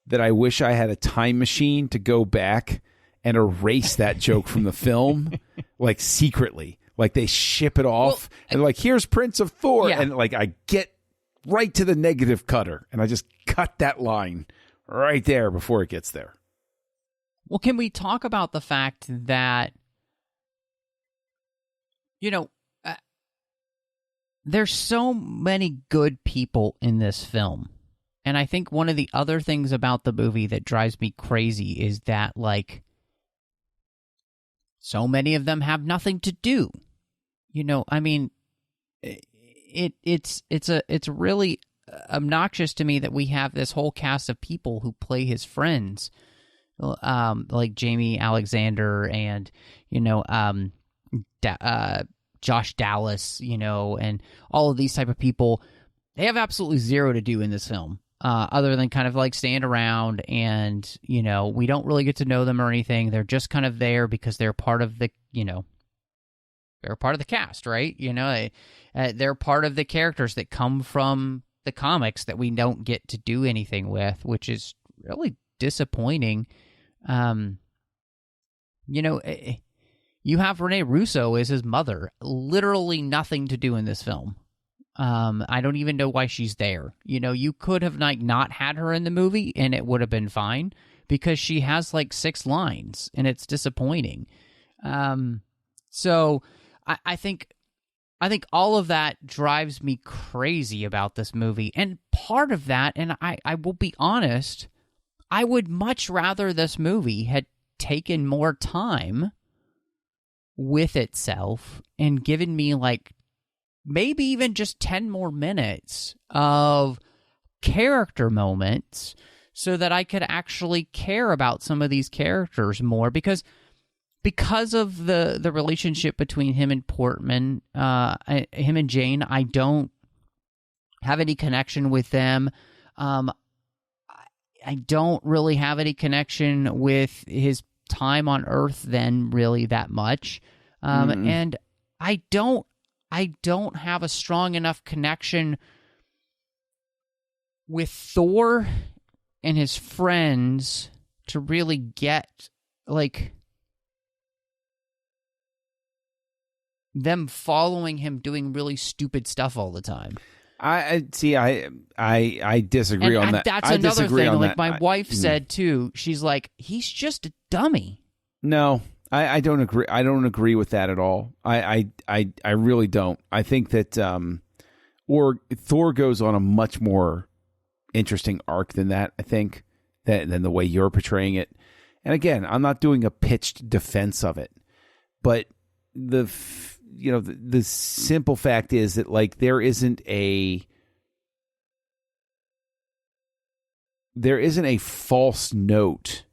C: that I wish I had a time machine to go back and erase that joke from the film, like secretly, like they ship it off and like, here's Prince of Thor. Yeah. And like, I get right to the negative cutter and I just cut that line right there before it gets there.
B: Well, can we talk about the fact that, there's so many good people in this film. And I think one of the other things about the movie that drives me crazy is that, like, so many of them have nothing to do. I mean, it's really obnoxious to me that we have this whole cast of people who play his friends, like Jamie Alexander and Josh Dallas, and all of these type of people. They have absolutely zero to do in this film. Other than kind of like stand around and, we don't really get to know them or anything. They're just kind of there because they're part of they're part of the cast, right? They're part of the characters that come from the comics that we don't get to do anything with, which is really disappointing. You have Rene Russo as his mother, literally nothing to do in this film. I don't even know why she's there. You could have not had her in the movie and it would have been fine, because she has 6 lines and it's disappointing. So I think all of that drives me crazy about this movie. And part of that, and I will be honest, I would much rather this movie had taken more time with itself and given me maybe even just 10 more minutes of character moments so that I could actually care about some of these characters more, because of the relationship between him and Portman, him and Jane, I don't have any connection with them. I don't really have any connection with his time on Earth then really that much. And I don't have a strong enough connection with Thor and his friends to really get them following him doing really stupid stuff all the time.
C: I disagree on that.
B: That's
C: I
B: another
C: disagree
B: thing.
C: on that.
B: My wife said too. She's like, he's just a dummy.
C: No, I don't agree. I don't agree with that at all. I really don't. I think that Thor goes on a much more interesting arc than that. I think than the way you're portraying it. And again, I'm not doing a pitched defense of it, but the simple fact is that there isn't a false note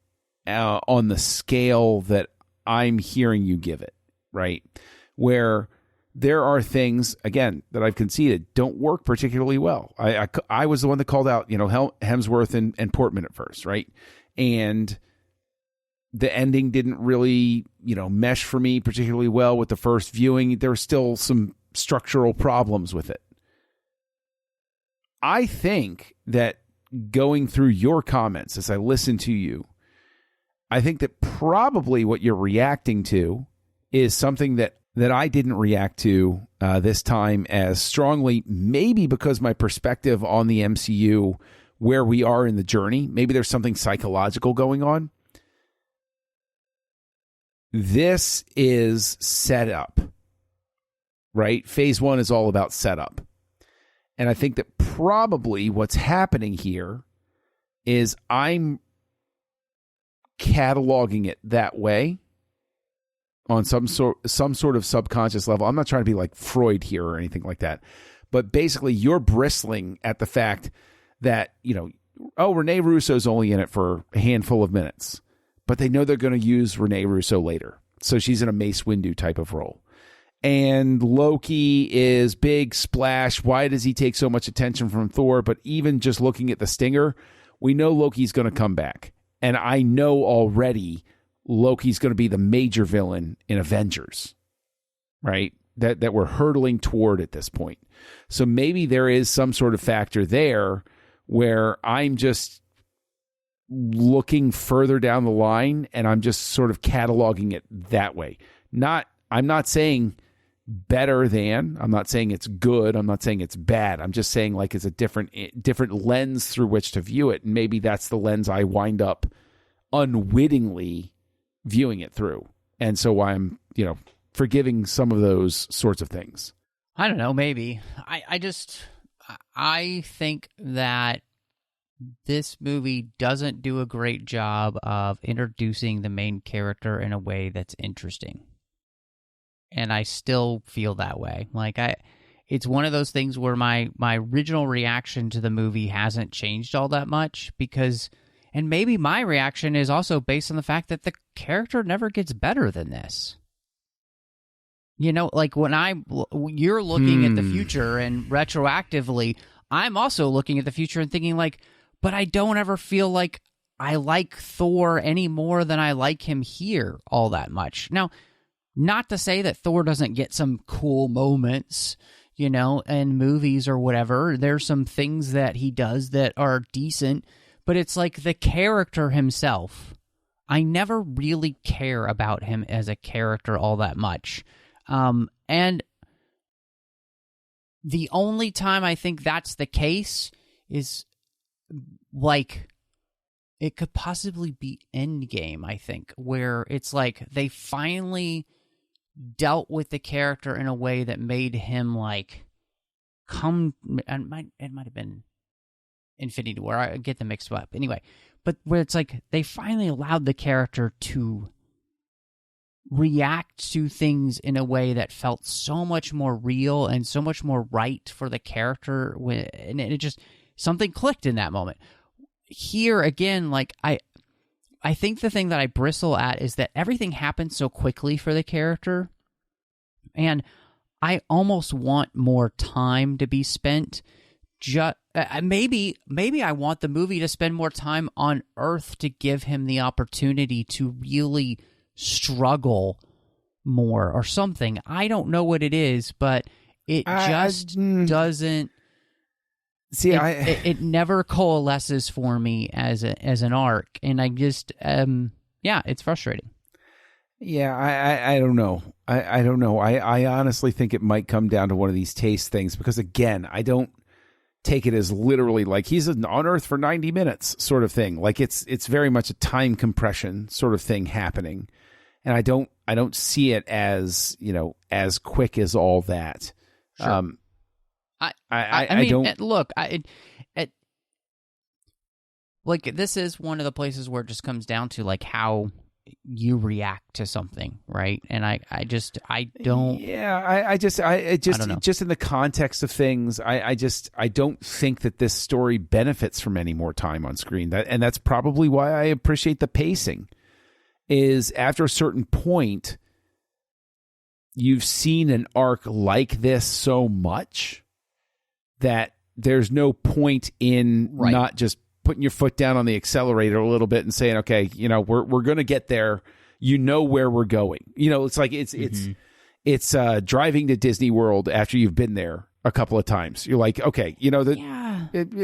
C: on the scale that I'm hearing you give it, right? Where there are things, again, that I've conceded don't work particularly well. I was the one that called out, Hemsworth and Portman at first, right? And the ending didn't really, mesh for me particularly well with the first viewing. There were still some structural problems with it. I think that going through your comments as I listen to you, I think that probably what you're reacting to is something that I didn't react to this time as strongly, maybe because my perspective on the MCU, where we are in the journey, maybe there's something psychological going on. This is setup, right? Phase 1 is all about setup. And I think that probably what's happening here is I'm cataloging it that way on some sort of subconscious level. I'm not trying to be like Freud here or anything like that. But basically you're bristling at the fact that, Rene Russo's only in it for a handful of minutes. But they know they're going to use Rene Russo later. So she's in a Mace Windu type of role. And Loki is big splash. Why does he take so much attention from Thor? But even just looking at the stinger, we know Loki's going to come back. And I know already Loki's going to be the major villain in Avengers, right? That we're hurtling toward at this point. So maybe there is some sort of factor there where I'm just looking further down the line and I'm just sort of cataloging it that way. I'm not saying better than, I'm not saying it's good, I'm not saying it's bad. I'm just saying it's a different lens through which to view it. And maybe that's the lens I wind up unwittingly viewing it through. And so I'm, forgiving some of those sorts of things.
B: I don't know, maybe. I think that this movie doesn't do a great job of introducing the main character in a way that's interesting. And I still feel that way. It's one of those things where my original reaction to the movie hasn't changed all that much and maybe my reaction is also based on the fact that the character never gets better than this. When you're looking at the future and retroactively, I'm also looking at the future and thinking but I don't ever feel like I like Thor any more than I like him here all that much. Now, Not to say that Thor doesn't get some cool moments, you know, in movies or whatever. There's some things that he does that are decent, but it's like the character himself. I never really care about him as a character all that much. And the only time I think that's the case is like it could possibly be Endgame, I think, where it's like they finally dealt with the character in a way that made him like come. It might have been Infinity War. I get them mixed up. Anyway, but where it's like they finally allowed the character to react to things in a way that felt so much more real and so much more right for the character, and it just something clicked in that moment. Here again, like I think the thing that I bristle at is that everything happens so quickly for the character, and I almost want more time to be spent. Maybe I want the movie to spend more time on Earth to give him the opportunity to really struggle more or something. I don't know what it is, but it just doesn't.
C: See,
B: it never coalesces for me as an arc, and I just it's frustrating.
C: Yeah, I don't know. I don't know. I honestly think it might come down to one of these taste things, because again, I don't take it as literally like he's on Earth for 90 minutes sort of thing. Like it's very much a time compression sort of thing happening. And I don't see it as, you know, as quick as all that.
B: Sure.
C: I mean, don't
B: look. Like this is one of the places where it just comes down to like how you react to something, right? And I don't.
C: Yeah, I just in the context of things, I don't think that this story benefits from any more time on screen. And that's probably why I appreciate the pacing. Is after a certain point, you've seen an arc like this so much that there's no point in not just putting your foot down on the accelerator a little bit and saying, okay, you know, we're going to get there. You know where we're going. You know, it's like it's driving to Disney World after you've been there a couple of times. You're like, okay, you know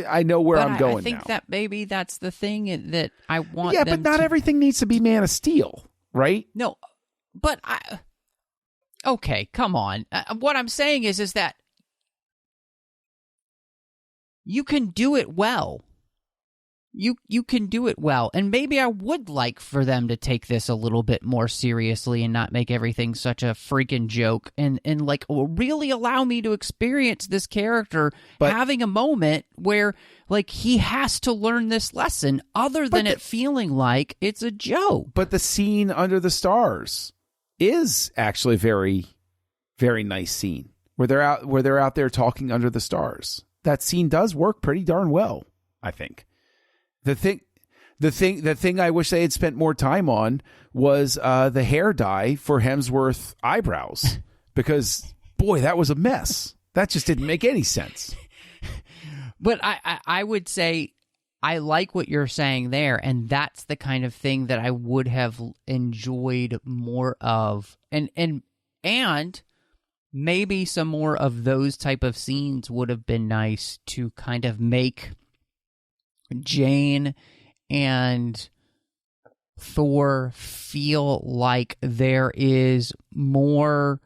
C: I know where I'm going.
B: I think
C: now.
B: that maybe that's the thing that I want.
C: Yeah, but not everything needs to be Man of Steel, right?
B: No, but okay, come on. What I'm saying is that you can do it well. You can do it well. And maybe I would like for them to take this a little bit more seriously and not make everything such a freaking joke and like really allow me to experience this character having a moment where like he has to learn this lesson other than it feeling like it's a joke.
C: But the scene under the stars is actually a very, very nice scene where they're out there talking under the stars. That scene does work pretty darn well, I think. The thing I wish they had spent more time on was the hair dye for Hemsworth eyebrows, because boy, that was a mess. That just didn't make any sense.
B: But I would say I like what you're saying there, and that's the kind of thing that I would have enjoyed more of, and maybe some more of those type of scenes would have been nice to kind of make Jane and Thor feel like there is more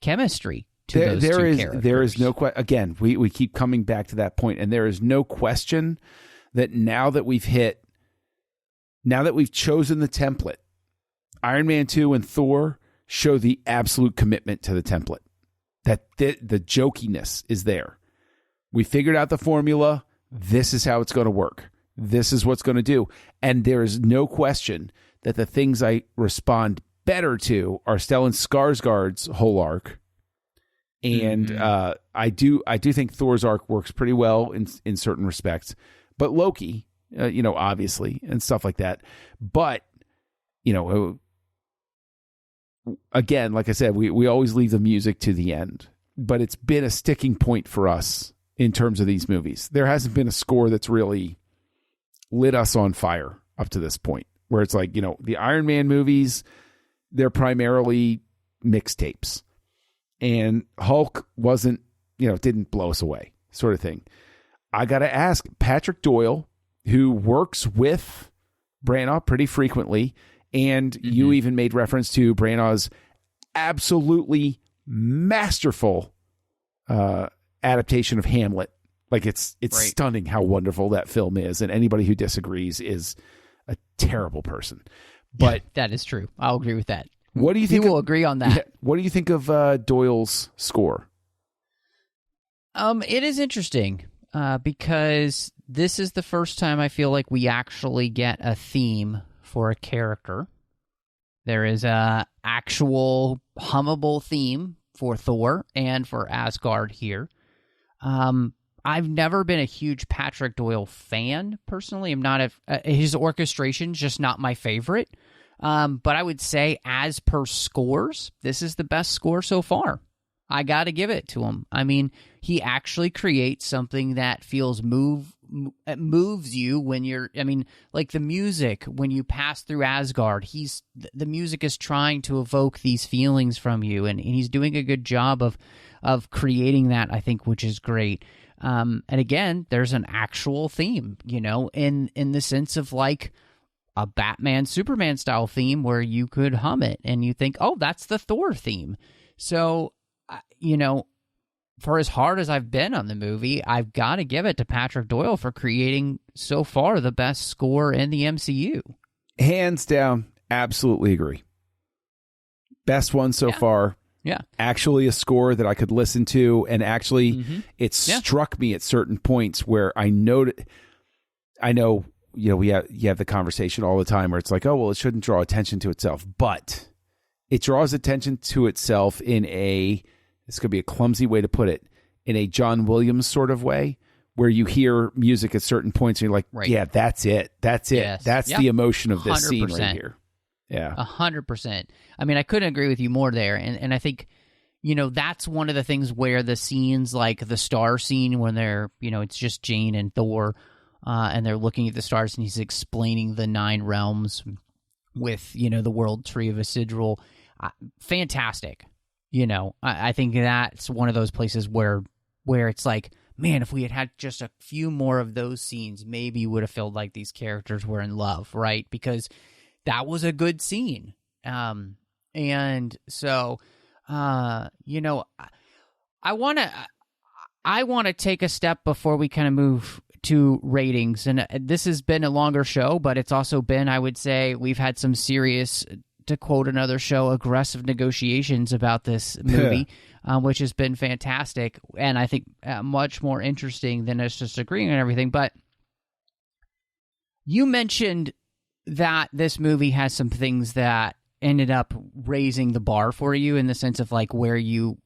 B: chemistry to those two characters.
C: There is no question. Again, we keep coming back to that point, and there is no question that now that we've chosen the template, Iron Man 2 and Thor show the absolute commitment to the template. That the jokiness is there. We figured out the formula. This is how it's going to work. This is what's going to do. And there is no question that the things I respond better to are Stellan Skarsgård's whole arc. And I do think Thor's arc works pretty well in certain respects. But Loki, obviously, and stuff like that. But, again, like I said, we always leave the music to the end. But it's been a sticking point for us in terms of these movies. There hasn't been a score that's really lit us on fire up to this point, where it's like, the Iron Man movies, they're primarily mixtapes. And Hulk wasn't, didn't blow us away, sort of thing. I got to ask Patrick Doyle, who works with Branagh pretty frequently, and you even made reference to Branagh's absolutely masterful adaptation of Hamlet. Like it's right. Stunning how wonderful that film is, and anybody who disagrees is a terrible person. But
B: that is true. I'll agree with that.
C: What do you think?
B: We will agree on that.
C: Yeah, what do you think of Doyle's score?
B: It is interesting because this is the first time I feel like we actually get a theme for a character. There is a actual hummable theme for Thor and for Asgard here. I've never been a huge Patrick Doyle fan, personally. I'm not his orchestration's just not my favorite. But I would say, as per scores, this is the best score so far. I got to give it to him. I mean, he actually creates something that feels moves you when you're, like the music, when you pass through Asgard, the music is trying to evoke these feelings from you, and he's doing a good job of creating that, I think, which is great. And again, there's an actual theme, in the sense of like a Batman, Superman style theme where you could hum it and you think, oh, that's the Thor theme. So, for as hard as I've been on the movie, I've got to give it to Patrick Doyle for creating so far the best score in the MCU.
C: Hands down, absolutely agree. Best one so far.
B: Yeah.
C: Actually a score that I could listen to, and actually it struck me at certain points where I know, you have the conversation all the time where it's like, oh, well, it shouldn't draw attention to itself, but it draws attention to itself in this could be a clumsy way to put it, in a John Williams sort of way, where you hear music at certain points and you're like, yeah, that's it. That's it. Yes. That's the emotion of this 100%. Scene right here. Yeah.
B: 100%. I mean, I couldn't agree with you more there. And I think, that's one of the things where the scenes like the star scene when they're, it's just Jane and Thor, and they're looking at the stars and he's explaining the 9 realms with, the world tree of Isidril. Fantastic. I think that's one of those places where it's like, man, if we had just a few more of those scenes, maybe you would have felt like these characters were in love, right? Because that was a good scene. And so, I want to take a step before we kind of move to ratings. And this has been a longer show, but it's also been, I would say, we've had some serious, to quote another show, aggressive negotiations about this movie, which has been fantastic. And I think much more interesting than us just agreeing on everything. But you mentioned that this movie has some things that ended up raising the bar for you in the sense of like where you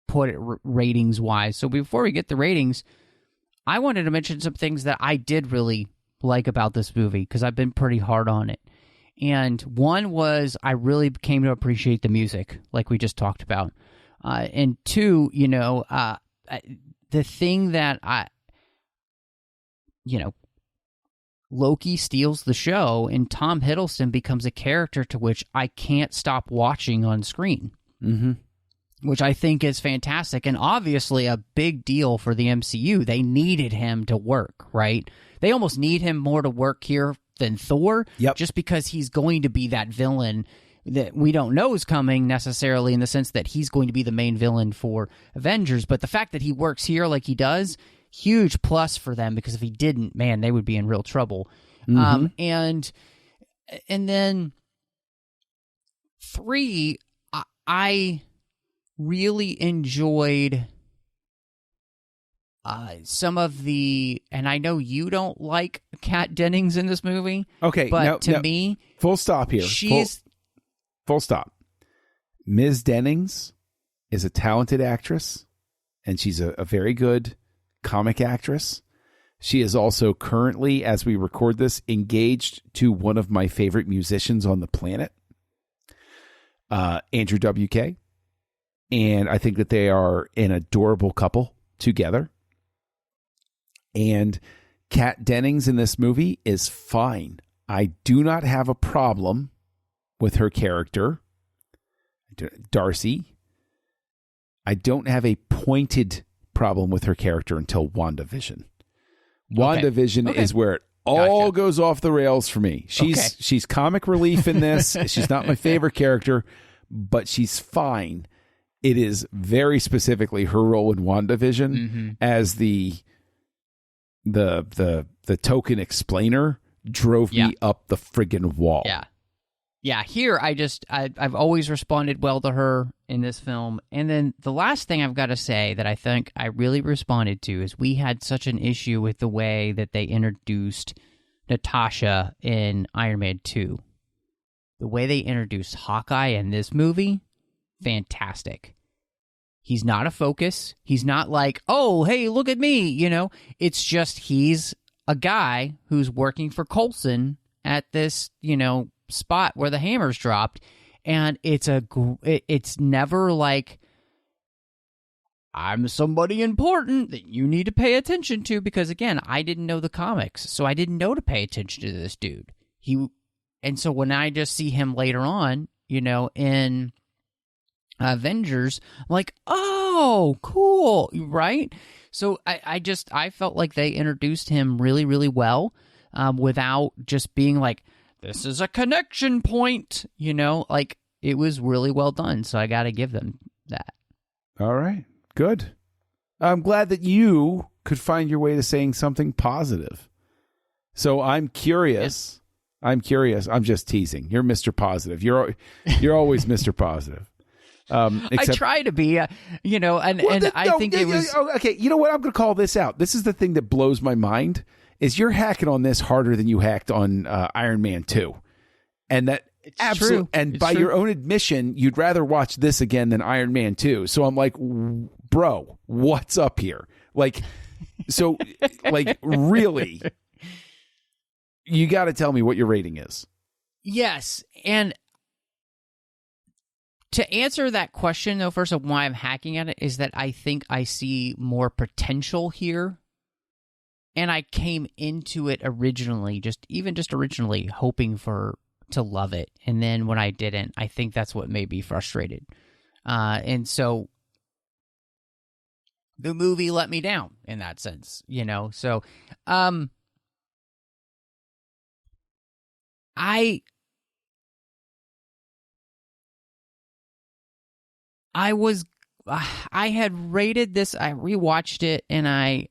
B: put it ratings wise. So before we get the ratings, I wanted to mention some things that I did really like about this movie because I've been pretty hard on it. And one was I really came to appreciate the music, like we just talked about. And two, the thing that Loki steals the show and Tom Hiddleston becomes a character to which I can't stop watching on screen, which I think is fantastic and obviously a big deal for the MCU. They needed him to work, right? They almost need him more to work here than Thor, just because he's going to be that villain that we don't know is coming necessarily in the sense that he's going to be the main villain for Avengers. But the fact that he works here like he does, huge plus for them, because if he didn't, man, they would be in real trouble. And then 3, I really enjoyed some of the, and I know you don't like Kat Dennings in this movie.
C: Okay,
B: but to me,
C: full stop here.
B: She's
C: full stop. Ms. Dennings is a talented actress, and she's a very good comic actress. She is also currently, as we record this, engaged to one of my favorite musicians on the planet, Andrew WK. And I think that they are an adorable couple together. And Kat Dennings in this movie is fine. I do not have a problem with her character. Darcy. I don't have a pointed problem with her character until WandaVision. WandaVision is where it all goes off the rails for me. She's comic relief in this. She's not my favorite character, but she's fine. It is very specifically her role in WandaVision as the token explainer drove me up the friggin' wall.
B: Yeah, here I've always responded well to her in this film. And then the last thing I've got to say that I think I really responded to is we had such an issue with the way that they introduced Natasha in Iron Man 2. The way they introduced Hawkeye in this movie, fantastic. He's not a focus. He's not like, oh, hey, look at me, you know. It's just he's a guy who's working for Coulson at this, you know, spot where the hammer's dropped, and it's never like I'm somebody important that you need to pay attention to, because again, I didn't know the comics, so I didn't know to pay attention to this dude. And so when I just see him later on, you know, in Avengers, I'm like, oh, cool, right? So I felt like they introduced him really, really well, without just being like, this is a connection point, you know, like it was really well done. So I got to give them that.
C: All right, good. I'm glad that you could find your way to saying something positive. So I'm curious. I'm just teasing. You're Mr. Positive. You're always Mr. Positive.
B: I try to be, you know, I think it was
C: okay. You know what? I'm going to call this out. This is the thing that blows my mind. Is you're hacking on this harder than you hacked on Iron Man 2. And that absolutely, and by your own admission, you'd rather watch this again than Iron Man 2. So I'm like, bro, what's up here? Like, so like really, you got to tell me what your rating is.
B: Yes. And to answer that question, though, first of why I'm hacking at it is that I think I see more potential here. And I came into it originally, originally, hoping to love it. And then when I didn't, I think that's what made me frustrated. And so the movie let me down in that sense, you know? So I had rated this, I rewatched it, and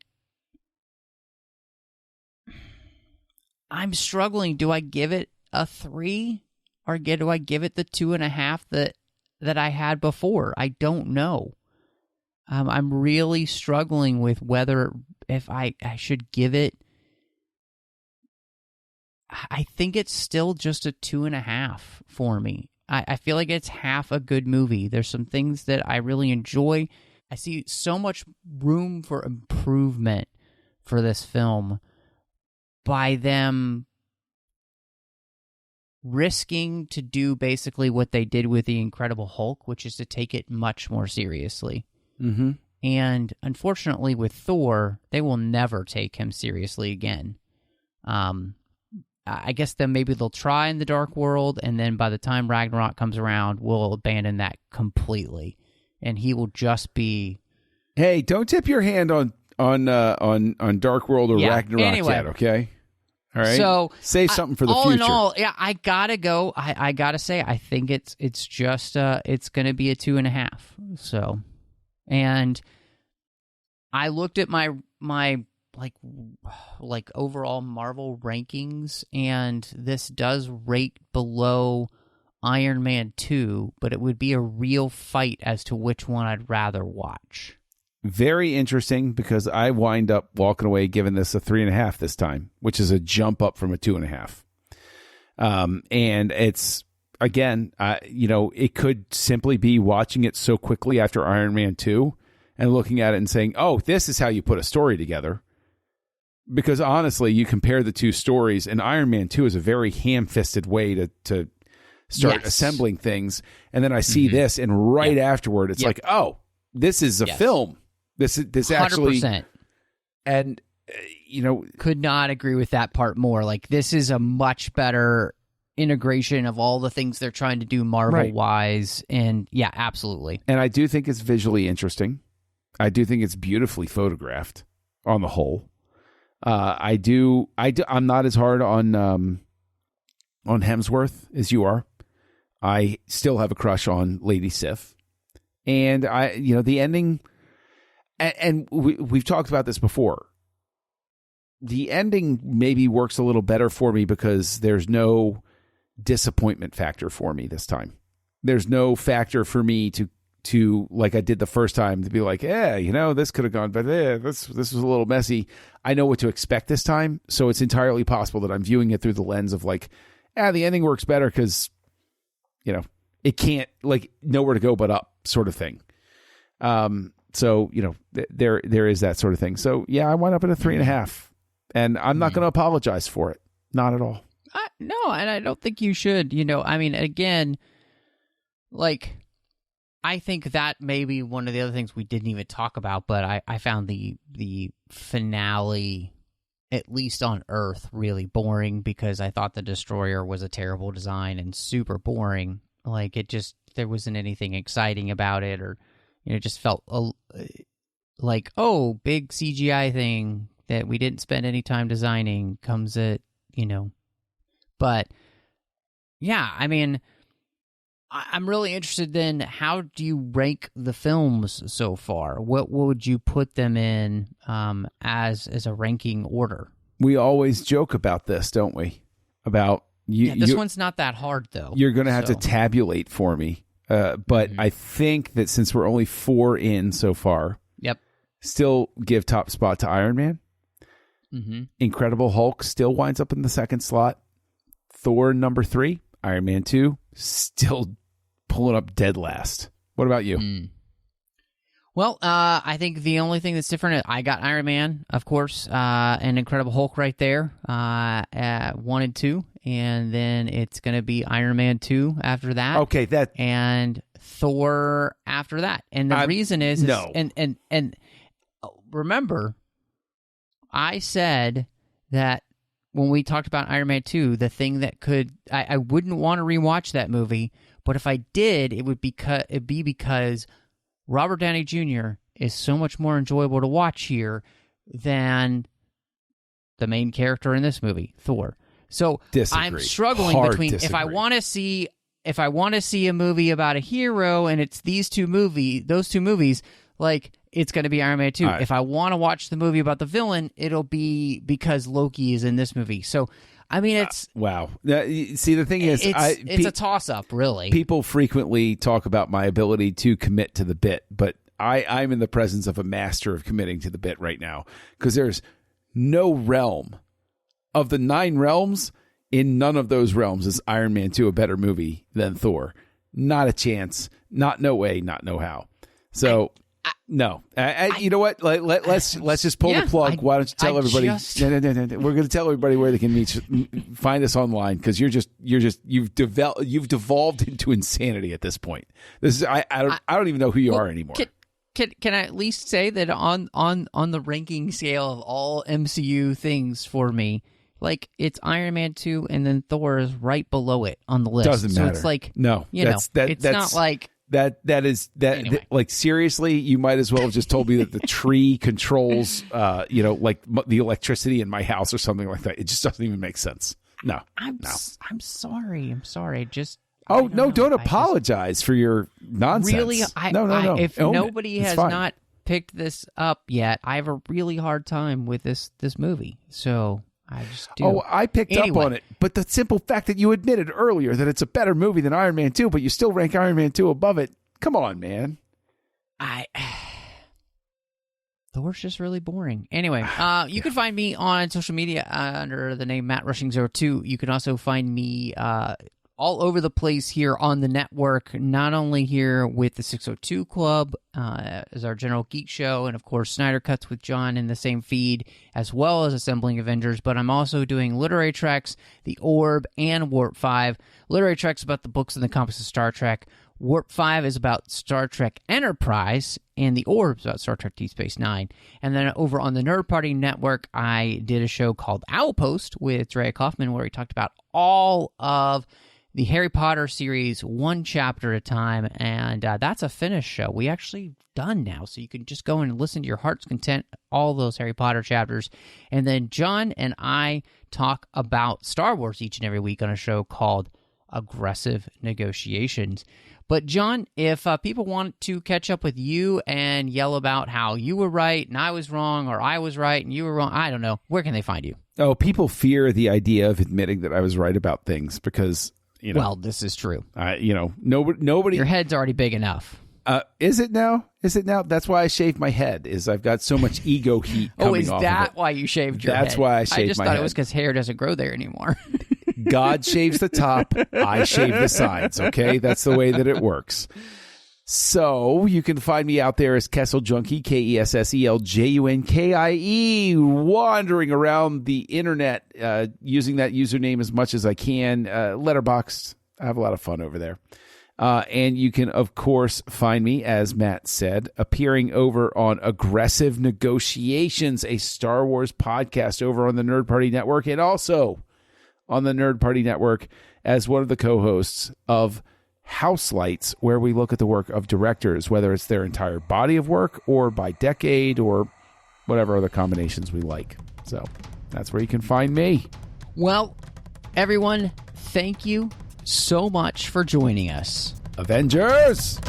B: I'm struggling. Do I give it a 3 or do I give it the 2.5 that I had before? I don't know. I'm really struggling with whether if I should give it. I think it's still just a 2.5 for me. I feel like it's half a good movie. There's some things that I really enjoy. I see so much room for improvement for this film by them risking to do basically what they did with The Incredible Hulk, which is to take it much more seriously.
C: Mm-hmm.
B: And unfortunately with Thor, they will never take him seriously again. I guess then maybe they'll try in the Dark World, and then by the time Ragnarok comes around, we'll abandon that completely. And he will just be...
C: Hey, don't tip your hand on Dark World or Ragnarok yet, okay? All right. So save something for the future. All in all,
B: yeah, I gotta go. I gotta say, I think it's just it's gonna be a 2.5. So, and I looked at my like overall Marvel rankings, and this does rate below Iron Man 2, but it would be a real fight as to which one I'd rather watch.
C: Very interesting, because I wind up walking away giving this a 3.5 this time, which is a jump up from a 2.5. And it's, again, you know, it could simply be watching it so quickly after Iron Man 2 and looking at it and saying, oh, this is how you put a story together. Because honestly, you compare the two stories, and Iron Man 2 is a very ham-fisted way to start assembling things. And then I see this, and right afterward, it's like, oh, this is a film. This actually,
B: 100%.
C: And you know,
B: could not agree with that part more. Like, this is a much better integration of all the things they're trying to do Marvel-wise. And yeah, absolutely.
C: And I do think it's visually interesting. I do think it's beautifully photographed on the whole. I'm not as hard on Hemsworth as you are. I still have a crush on Lady Sif. And the ending, and we've talked about this before. The ending maybe works a little better for me because there's no disappointment factor for me this time. There's no factor for me to like I did the first time to be like, this could have gone, but this was a little messy. I know what to expect this time, so it's entirely possible that I'm viewing it through the lens of like, the ending works better because, it can't, like, nowhere to go but up sort of thing. So there is that sort of thing. So yeah, I wound up at a 3.5, and I'm not going to apologize for it, not at all.
B: No, and I don't think you should. Again, like, I think that may be one of the other things we didn't even talk about, but I found the finale, at least on Earth, really boring because I thought the Destroyer was a terrible design and super boring. Like, there wasn't anything exciting about it, or, it just felt like, big CGI thing that we didn't spend any time designing comes at, But, yeah, I'm really interested then, how do you rank the films so far? What would you put them in as a ranking order?
C: We always joke about this, don't we? About you.
B: This one's not that hard, though.
C: You're going to have to tabulate for me. But I think that since we're only 4 in so far, still give top spot to Iron Man. Mm-hmm. Incredible Hulk still winds up in the second slot. Thor number 3, Iron Man 2, still pulling up dead last. What about you?
B: Well, I think the only thing that's different is I got Iron Man, of course, and Incredible Hulk right there at 1 and 2, and then it's going to be Iron Man 2 after that.
C: Okay,
B: and Thor after that. And the reason is
C: no.
B: And remember, I said that when we talked about Iron Man 2, the thing that I wouldn't want to rewatch that movie, but if I did, it'd be because Robert Downey Jr. is so much more enjoyable to watch here than the main character in this movie, Thor. So
C: Disagree.
B: I'm struggling between if I want to see a movie about a hero and it's those two movies, like, it's going to be Iron Man 2. Right. If I want to watch the movie about the villain, it'll be because Loki is in this movie. So, it's...
C: wow. See, the thing is...
B: It's a toss-up, really.
C: People frequently talk about my ability to commit to the bit, but I'm in the presence of a master of committing to the bit right now, because there's no realm of the 9 realms. In none of those realms is Iron Man 2 a better movie than Thor. Not a chance. No way. Not no how. So... No, you know what? Let's just pull the plug. Why don't you tell everybody? No. We're going to tell everybody where they can find us online, because you've devolved into insanity at this point. This is I don't even know who you are anymore.
B: Can I at least say that on the ranking scale of all MCU things for me, like, it's Iron Man 2 and then Thor is right below it on the list.
C: Doesn't matter.
B: So it's like,
C: no,
B: it's not like.
C: Anyway. Like, seriously, you might as well have just told me that the tree controls, like the electricity in my house or something like that. It just doesn't even make sense. No, I'm
B: sorry. Just.
C: Don't apologize for your nonsense.
B: Really,
C: no.
B: If nobody has not picked this up yet, I have a really hard time with this movie. So I just do.
C: I picked up on it. But the simple fact that you admitted earlier that it's a better movie than Iron Man 2, but you still rank Iron Man 2 above it. Come on, man.
B: Thor's just really boring. Anyway, you can find me on social media under the name MattRushing02. You can also find me all over the place here on the network, not only here with the 602 Club as our general geek show, and of course Snyder Cuts with John in the same feed, as well as Assembling Avengers, but I'm also doing Literary Treks, The Orb, and Warp 5. Literary Treks about the books and the comics of Star Trek. Warp 5 is about Star Trek Enterprise, and The Orb is about Star Trek Deep Space Nine. And then over on the Nerd Party Network, I did a show called Owlpost with Drea Kaufman, where we talked about all of the Harry Potter series, one chapter at a time, and that's a finished show. We actually done now, so you can just go and listen to your heart's content, all those Harry Potter chapters. And then John and I talk about Star Wars each and every week on a show called Aggressive Negotiations. But John, if people want to catch up with you and yell about how you were right and I was wrong, or I was right and you were wrong, I don't know, where can they find you?
C: Oh, people fear the idea of admitting that I was right about things because, you know.
B: Well, this is true.
C: Nobody.
B: Your head's already big enough.
C: Is it now? That's why I shaved my head. Is I've got so much ego heat coming off
B: is that
C: of it.
B: why you shaved your head?
C: That's why I shaved my head.
B: I just thought it was because hair doesn't grow there anymore.
C: God shaves the top, I shave the sides, okay? That's the way that it works. So you can find me out there as Kessel Junkie, KESSELJUNKIE, wandering around the internet using that username as much as I can. Letterboxd, I have a lot of fun over there. And you can, of course, find me, as Matt said, appearing over on Aggressive Negotiations, a Star Wars podcast over on the Nerd Party Network, and also on the Nerd Party Network as one of the co-hosts of House Lights, where we look at the work of directors, whether it's their entire body of work or by decade or whatever other combinations we like. So that's where you can find me.
B: Well, everyone, thank you so much for joining us.
C: Avengers!